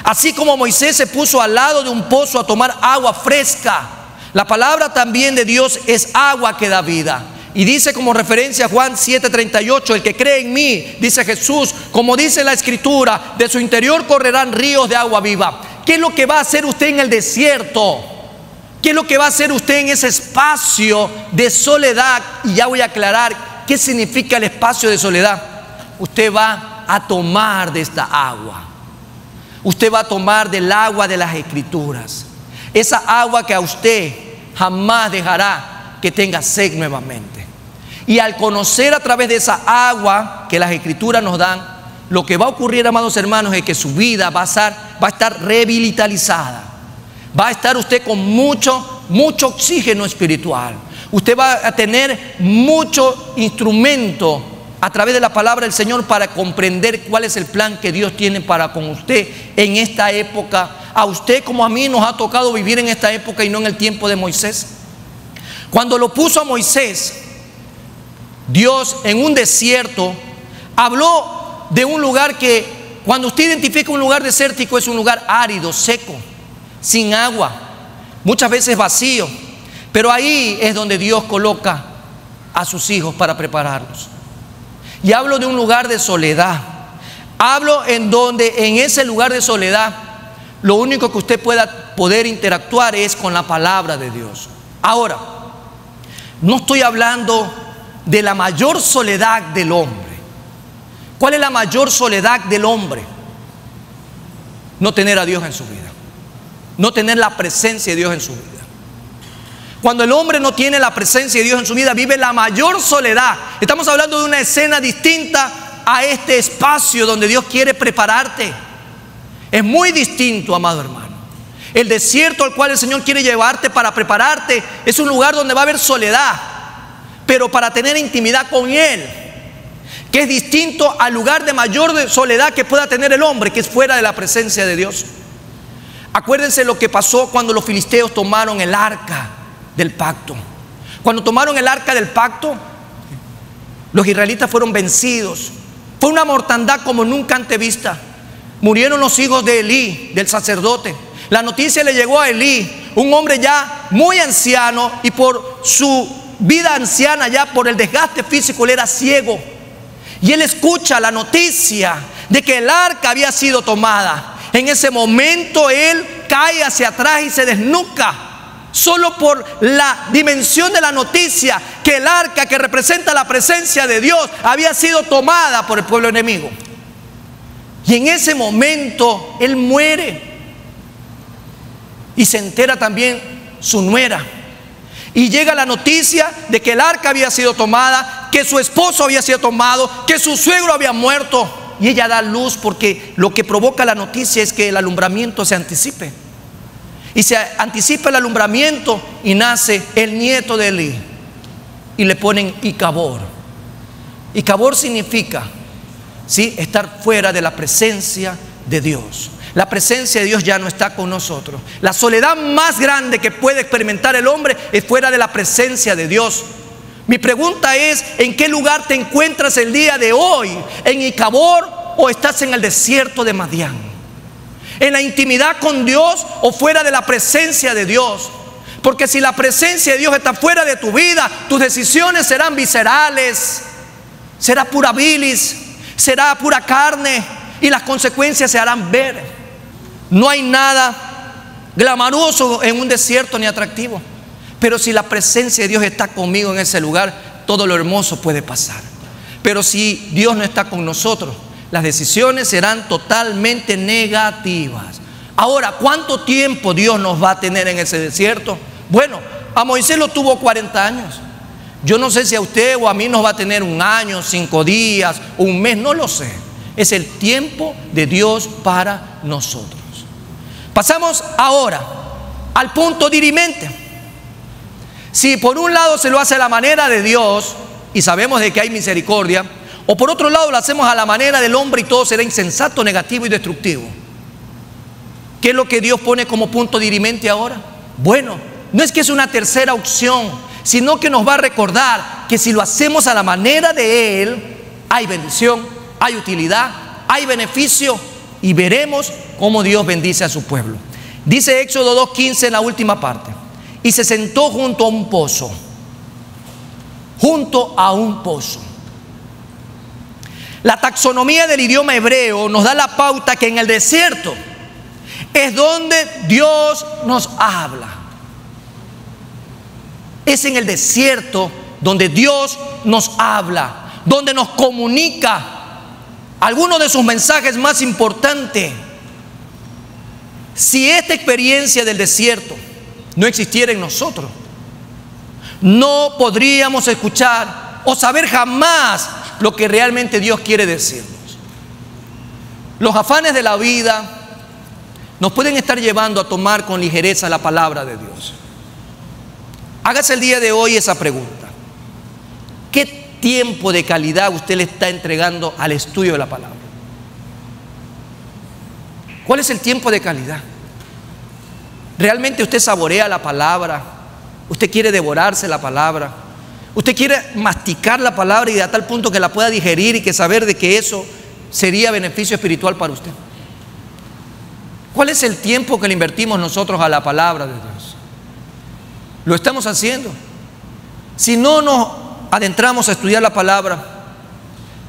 Así como Moisés se puso al lado de un pozo a tomar agua fresca, la palabra también de Dios es agua que da vida. Y dice como referencia a Juan 7:38, el que cree en mí, dice Jesús, como dice la Escritura, de su interior correrán ríos de agua viva. ¿Qué es lo que va a hacer usted en el desierto? ¿Qué es lo que va a hacer usted en ese espacio de soledad? Y ya voy a aclarar qué significa el espacio de soledad. Usted va a tomar de esta agua. Usted va a tomar del agua de las Escrituras. Esa agua que a usted jamás dejará que tenga sed nuevamente. Y al conocer a través de esa agua que las Escrituras nos dan, lo que va a ocurrir, amados hermanos, es que su vida va a estar revitalizada. Va a estar usted con mucho oxígeno espiritual. Usted va a tener mucho instrumento a través de la palabra del Señor para comprender cuál es el plan que Dios tiene para con usted en esta época. A usted como a mí nos ha tocado vivir en esta época y no en el tiempo de Moisés. Cuando lo puso a Moisés, Dios en un desierto habló de un lugar que, cuando usted identifica un lugar desértico, es un lugar árido, seco, sin agua, muchas veces vacío. Pero ahí es donde Dios coloca a sus hijos para prepararlos. Y hablo de un lugar de soledad. Hablo en donde en ese lugar de soledad lo único que usted pueda poder interactuar es con la palabra de Dios. Ahora, no estoy hablando de la mayor soledad del hombre. ¿Cuál es la mayor soledad del hombre? No tener a Dios en su vida. No tener la presencia de Dios en su vida. Cuando el hombre no tiene la presencia de Dios en su vida, vive la mayor soledad. Estamos hablando de una escena distinta a este espacio donde Dios quiere prepararte. Es muy distinto, amado hermano. El desierto al cual el Señor quiere llevarte para prepararte es un lugar donde va a haber soledad, pero para tener intimidad con Él, que es distinto al lugar de mayor soledad que pueda tener el hombre, que es fuera de la presencia de Dios. Acuérdense lo que pasó cuando los filisteos tomaron el arca del pacto. Cuando tomaron el arca del pacto, los israelitas fueron vencidos. Fue una mortandad como nunca antes vista. Murieron los hijos de Elí, del sacerdote. La noticia le llegó a Elí, un hombre ya muy anciano, y por su vida anciana, ya por el desgaste físico, él era ciego. Y él escucha la noticia de que el arca había sido tomada. En ese momento él cae hacia atrás y se desnuca, solo por la dimensión de la noticia que el arca, que representa la presencia de Dios, había sido tomada por el pueblo enemigo. Y en ese momento él muere. Y se entera también su nuera. Y llega la noticia de que el arca había sido tomada, que su esposo había sido tomado, que su suegro había muerto. Y ella da luz, porque lo que provoca la noticia es que el alumbramiento se anticipe. Y se anticipa el alumbramiento y nace el nieto de Elí. Y le ponen Icabor. Icabor significa, ¿sí?, estar fuera de la presencia de Dios. La presencia de Dios ya no está con nosotros. La soledad más grande que puede experimentar el hombre es fuera de la presencia de Dios. Mi pregunta es: ¿en qué lugar te encuentras el día de hoy? ¿En Icabor o estás en el desierto de Madián? ¿En la intimidad con Dios o fuera de la presencia de Dios? Porque si la presencia de Dios está fuera de tu vida, tus decisiones serán viscerales. será pura bilis, será pura carne y las consecuencias se harán ver. No hay nada glamuroso en un desierto ni atractivo, pero si la presencia de Dios está conmigo en ese lugar, todo lo hermoso puede pasar. Pero si Dios no está con nosotros, las decisiones serán totalmente negativas. Ahora, ¿cuánto tiempo Dios nos va a tener en ese desierto? Bueno, a Moisés lo tuvo 40 años. Yo no sé si a usted o a mí nos va a tener 1 año, 5 días, 1 mes, no lo sé. Es el tiempo de Dios para nosotros. Pasamos ahora al punto dirimente. Si por un lado se lo hace a la manera de Dios y sabemos de que hay misericordia, o por otro lado lo hacemos a la manera del hombre y todo será insensato, negativo y destructivo. ¿Qué es lo que Dios pone como punto dirimente ahora? Bueno, no es que es una tercera opción, sino que nos va a recordar que si lo hacemos a la manera de Él, hay bendición, hay utilidad, hay beneficio y veremos cómo Dios bendice a su pueblo. Dice Éxodo 2:15 en la última parte: y se sentó junto a un pozo. Junto a un pozo. La taxonomía del idioma hebreo nos da la pauta que en el desierto es donde Dios nos habla. Es en el desierto donde Dios nos habla, donde nos comunica algunos de sus mensajes más importantes. Si esta experiencia del desierto no existiera en nosotros, no podríamos escuchar o saber jamás lo que realmente Dios quiere decirnos. Los afanes de la vida nos pueden estar llevando a tomar con ligereza la palabra de Dios. Hágase el día de hoy esa pregunta: ¿qué tiempo de calidad usted le está entregando al estudio de la palabra? ¿Cuál es el tiempo de calidad? ¿Realmente usted saborea la palabra? ¿Usted quiere devorarse la palabra? ¿Usted quiere masticar la palabra y a tal punto que la pueda digerir y que saber de que eso sería beneficio espiritual para usted? ¿Cuál es el tiempo que le invertimos nosotros a la palabra de Dios? ¿Lo estamos haciendo? Si no nos adentramos a estudiar la palabra,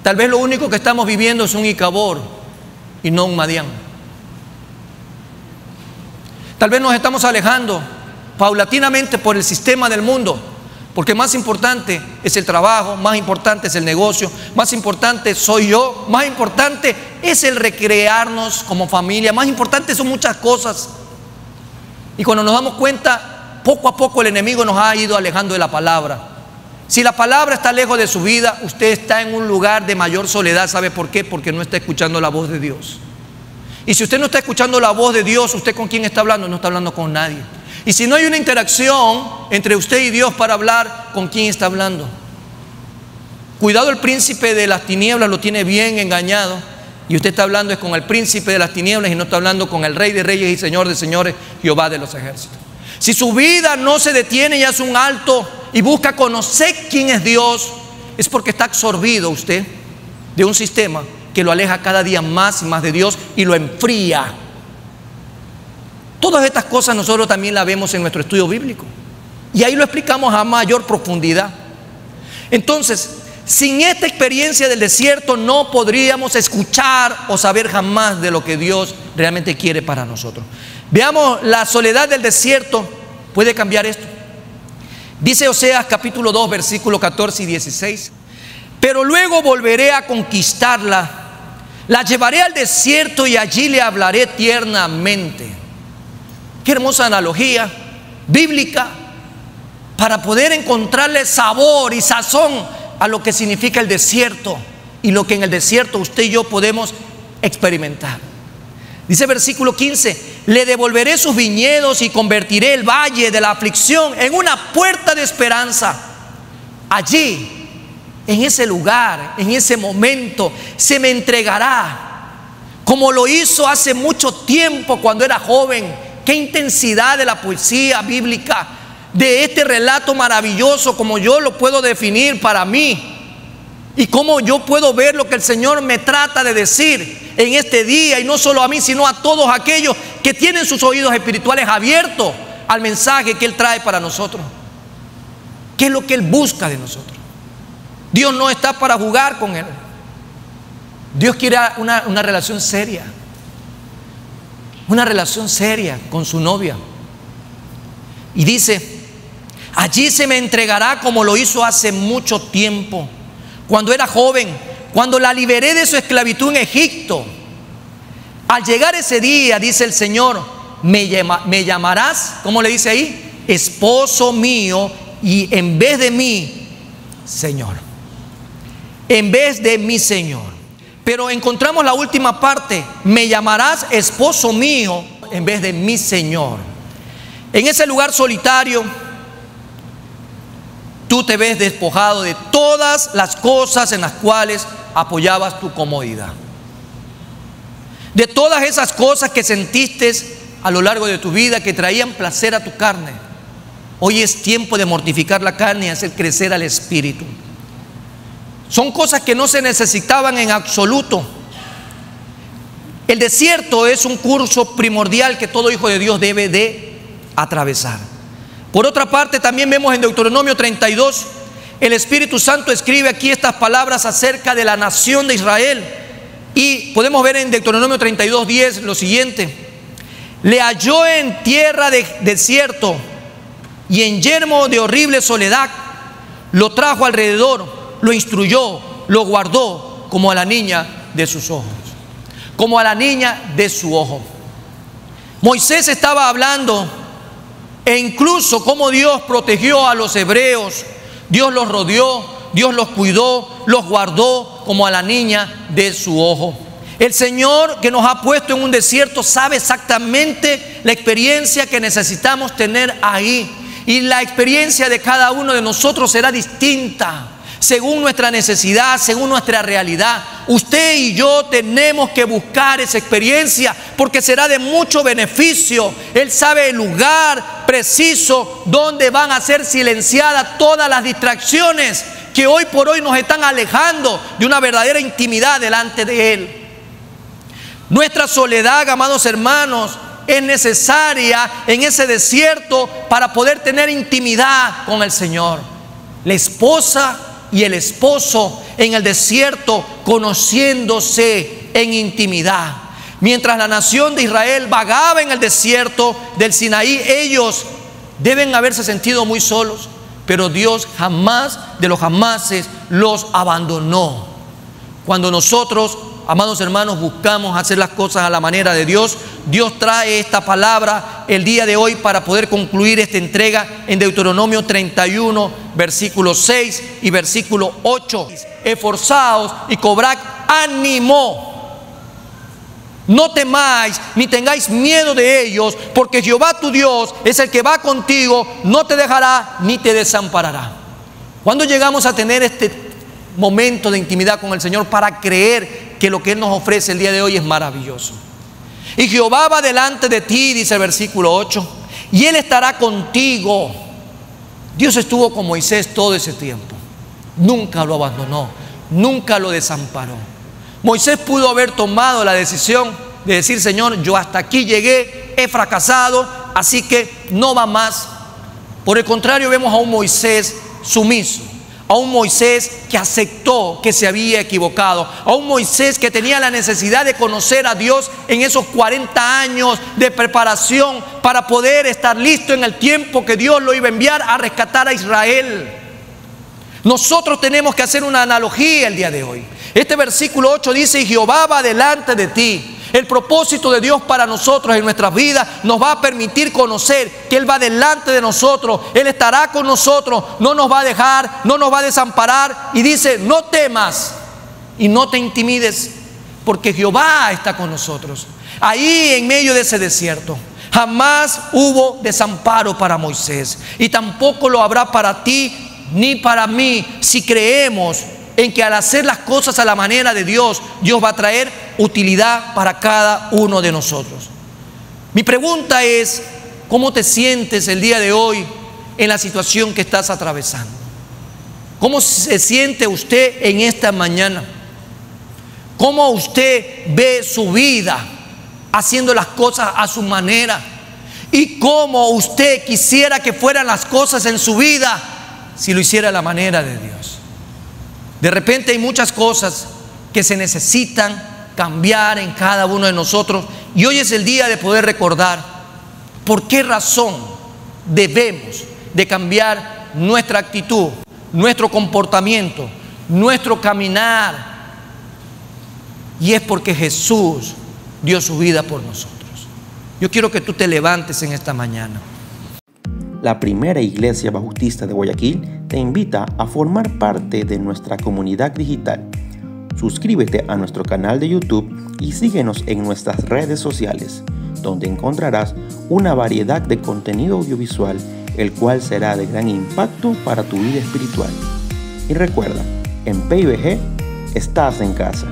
tal vez lo único que estamos viviendo es un Icabod y no un Madián. Tal vez nos estamos alejando paulatinamente por el sistema del mundo, porque más importante es el trabajo, más importante es el negocio, más importante soy yo, más importante es el recrearnos como familia, más importante son muchas cosas. Y cuando nos damos cuenta, poco a poco el enemigo nos ha ido alejando de la palabra. Si la palabra está lejos de su vida, usted está en un lugar de mayor soledad. ¿Sabe por qué? Porque no está escuchando la voz de Dios. Y si usted no está escuchando la voz de Dios, ¿usted con quién está hablando? No está hablando con nadie. Y si no hay una interacción entre usted y Dios para hablar, ¿con quién está hablando? Cuidado, el príncipe de las tinieblas lo tiene bien engañado, y usted está hablando es con el príncipe de las tinieblas y no está hablando con el Rey de Reyes y Señor de Señores, Jehová de los ejércitos. Si su vida no se detiene y hace un alto y busca conocer quién es Dios, es porque está absorbido usted de un sistema que lo aleja cada día más y más de Dios y lo enfría. Todas estas cosas nosotros también las vemos en nuestro estudio bíblico y ahí lo explicamos a mayor profundidad. Entonces, sin esta experiencia del desierto no podríamos escuchar o saber jamás de lo que Dios realmente quiere para nosotros. Veamos, la soledad del desierto puede cambiar esto. Dice Oseas capítulo 2 versículos 14 y 16: pero luego volveré a conquistarla, la llevaré al desierto y allí le hablaré tiernamente. Qué hermosa analogía bíblica para poder encontrarle sabor y sazón a lo que significa el desierto y lo que en el desierto usted y yo podemos experimentar. Dice versículo 15: le devolveré sus viñedos y convertiré el valle de la aflicción en una puerta de esperanza. Allí, en ese lugar, en ese momento, se me entregará como lo hizo hace mucho tiempo cuando era joven. Qué intensidad de la poesía bíblica, de este relato maravilloso, como yo lo puedo definir para mí y cómo yo puedo ver lo que el Señor me trata de decir en este día, y no solo a mí, sino a todos aquellos que tienen sus oídos espirituales abiertos al mensaje que Él trae para nosotros. ¿Qué es lo que Él busca de nosotros? Dios no está para jugar con él. Dios quiere una relación seria. Una relación seria con su novia. Y dice: allí se me entregará como lo hizo hace mucho tiempo, cuando era joven, cuando la liberé de su esclavitud en Egipto. Al llegar ese día, dice el Señor, me llamarás, ¿cómo le dice ahí? Esposo mío, y en vez de mí, Señor. En vez de mi Señor. Pero encontramos la última parte: me llamarás esposo mío en vez de mi Señor. En ese lugar solitario, tú te ves despojado de todas las cosas en las cuales apoyabas tu comodidad. De todas esas cosas que sentiste a lo largo de tu vida que traían placer a tu carne. Hoy es tiempo de mortificar la carne y hacer crecer al espíritu. Son cosas que no se necesitaban en absoluto. El desierto es un curso primordial que todo hijo de Dios debe de atravesar. Por otra parte, también vemos en Deuteronomio 32, el Espíritu Santo escribe aquí estas palabras acerca de la nación de Israel. Y podemos ver en Deuteronomio 32:10 lo siguiente: le halló en tierra de desierto y en yermo de horrible soledad, lo trajo alrededor, lo instruyó, lo guardó como a la niña de sus ojos. Como a la niña de su ojo. Moisés estaba hablando e incluso cómo Dios protegió a los hebreos. Dios los rodeó, Dios los cuidó, los guardó como a la niña de su ojo. El Señor, que nos ha puesto en un desierto, sabe exactamente la experiencia que necesitamos tener ahí. Y la experiencia de cada uno de nosotros será distinta según nuestra necesidad, según nuestra realidad. Usted y yo tenemos que buscar esa experiencia porque será de mucho beneficio. Él sabe el lugar preciso donde van a ser silenciadas todas las distracciones que hoy por hoy nos están alejando de una verdadera intimidad delante de Él. Nuestra soledad, amados hermanos, es necesaria en ese desierto para poder tener intimidad con el Señor. La esposa y el esposo en el desierto conociéndose en intimidad. Mientras la nación de Israel vagaba en el desierto del Sinaí, ellos deben haberse sentido muy solos, pero Dios jamás de los jamases los abandonó. Cuando nosotros, amados hermanos, buscamos hacer las cosas a la manera de Dios, Dios trae esta palabra el día de hoy para poder concluir esta entrega en Deuteronomio 31, versículo 6 y versículo 8. Esforzaos y cobrad ánimo. No temáis ni tengáis miedo de ellos, porque Jehová tu Dios es el que va contigo, no te dejará ni te desamparará. ¿Cuándo llegamos a tener este momento de intimidad con el Señor para creer que lo que Él nos ofrece el día de hoy es maravilloso? Y Jehová va delante de ti, dice el versículo 8, y Él estará contigo. Dios estuvo con Moisés todo ese tiempo. Nunca lo abandonó, nunca lo desamparó. Moisés pudo haber tomado la decisión de decir: Señor, yo hasta aquí llegué, he fracasado, así que no va más. Por el contrario, vemos a un Moisés sumiso, a un Moisés que aceptó que se había equivocado, a un Moisés que tenía la necesidad de conocer a Dios en esos 40 años de preparación para poder estar listo en el tiempo que Dios lo iba a enviar a rescatar a Israel. Nosotros tenemos que hacer una analogía el día de hoy. Este versículo 8 dice: y Jehová va delante de ti. El propósito de Dios para nosotros en nuestras vidas nos va a permitir conocer que Él va delante de nosotros, Él estará con nosotros, no nos va a dejar, no nos va a desamparar. Y dice: no temas y no te intimides, porque Jehová está con nosotros. Ahí en medio de ese desierto jamás hubo desamparo para Moisés, y tampoco lo habrá para ti ni para mí, si creemos en que al hacer las cosas a la manera de Dios, Dios va a traer utilidad para cada uno de nosotros. Mi pregunta es: ¿cómo te sientes el día de hoy en la situación que estás atravesando? ¿Cómo se siente usted en esta mañana? ¿Cómo usted ve su vida haciendo las cosas a su manera? ¿Y cómo usted quisiera que fueran las cosas en su vida si lo hiciera a la manera de Dios? De repente hay muchas cosas que se necesitan cambiar en cada uno de nosotros, y hoy es el día de poder recordar por qué razón debemos de cambiar nuestra actitud, nuestro comportamiento, nuestro caminar. Y es porque Jesús dio su vida por nosotros. Yo quiero que tú te levantes en esta mañana. La Primera Iglesia Bautista de Guayaquil te invita a formar parte de nuestra comunidad digital. Suscríbete a nuestro canal de YouTube y síguenos en nuestras redes sociales, donde encontrarás una variedad de contenido audiovisual, el cual será de gran impacto para tu vida espiritual. Y recuerda, en PIBG estás en casa.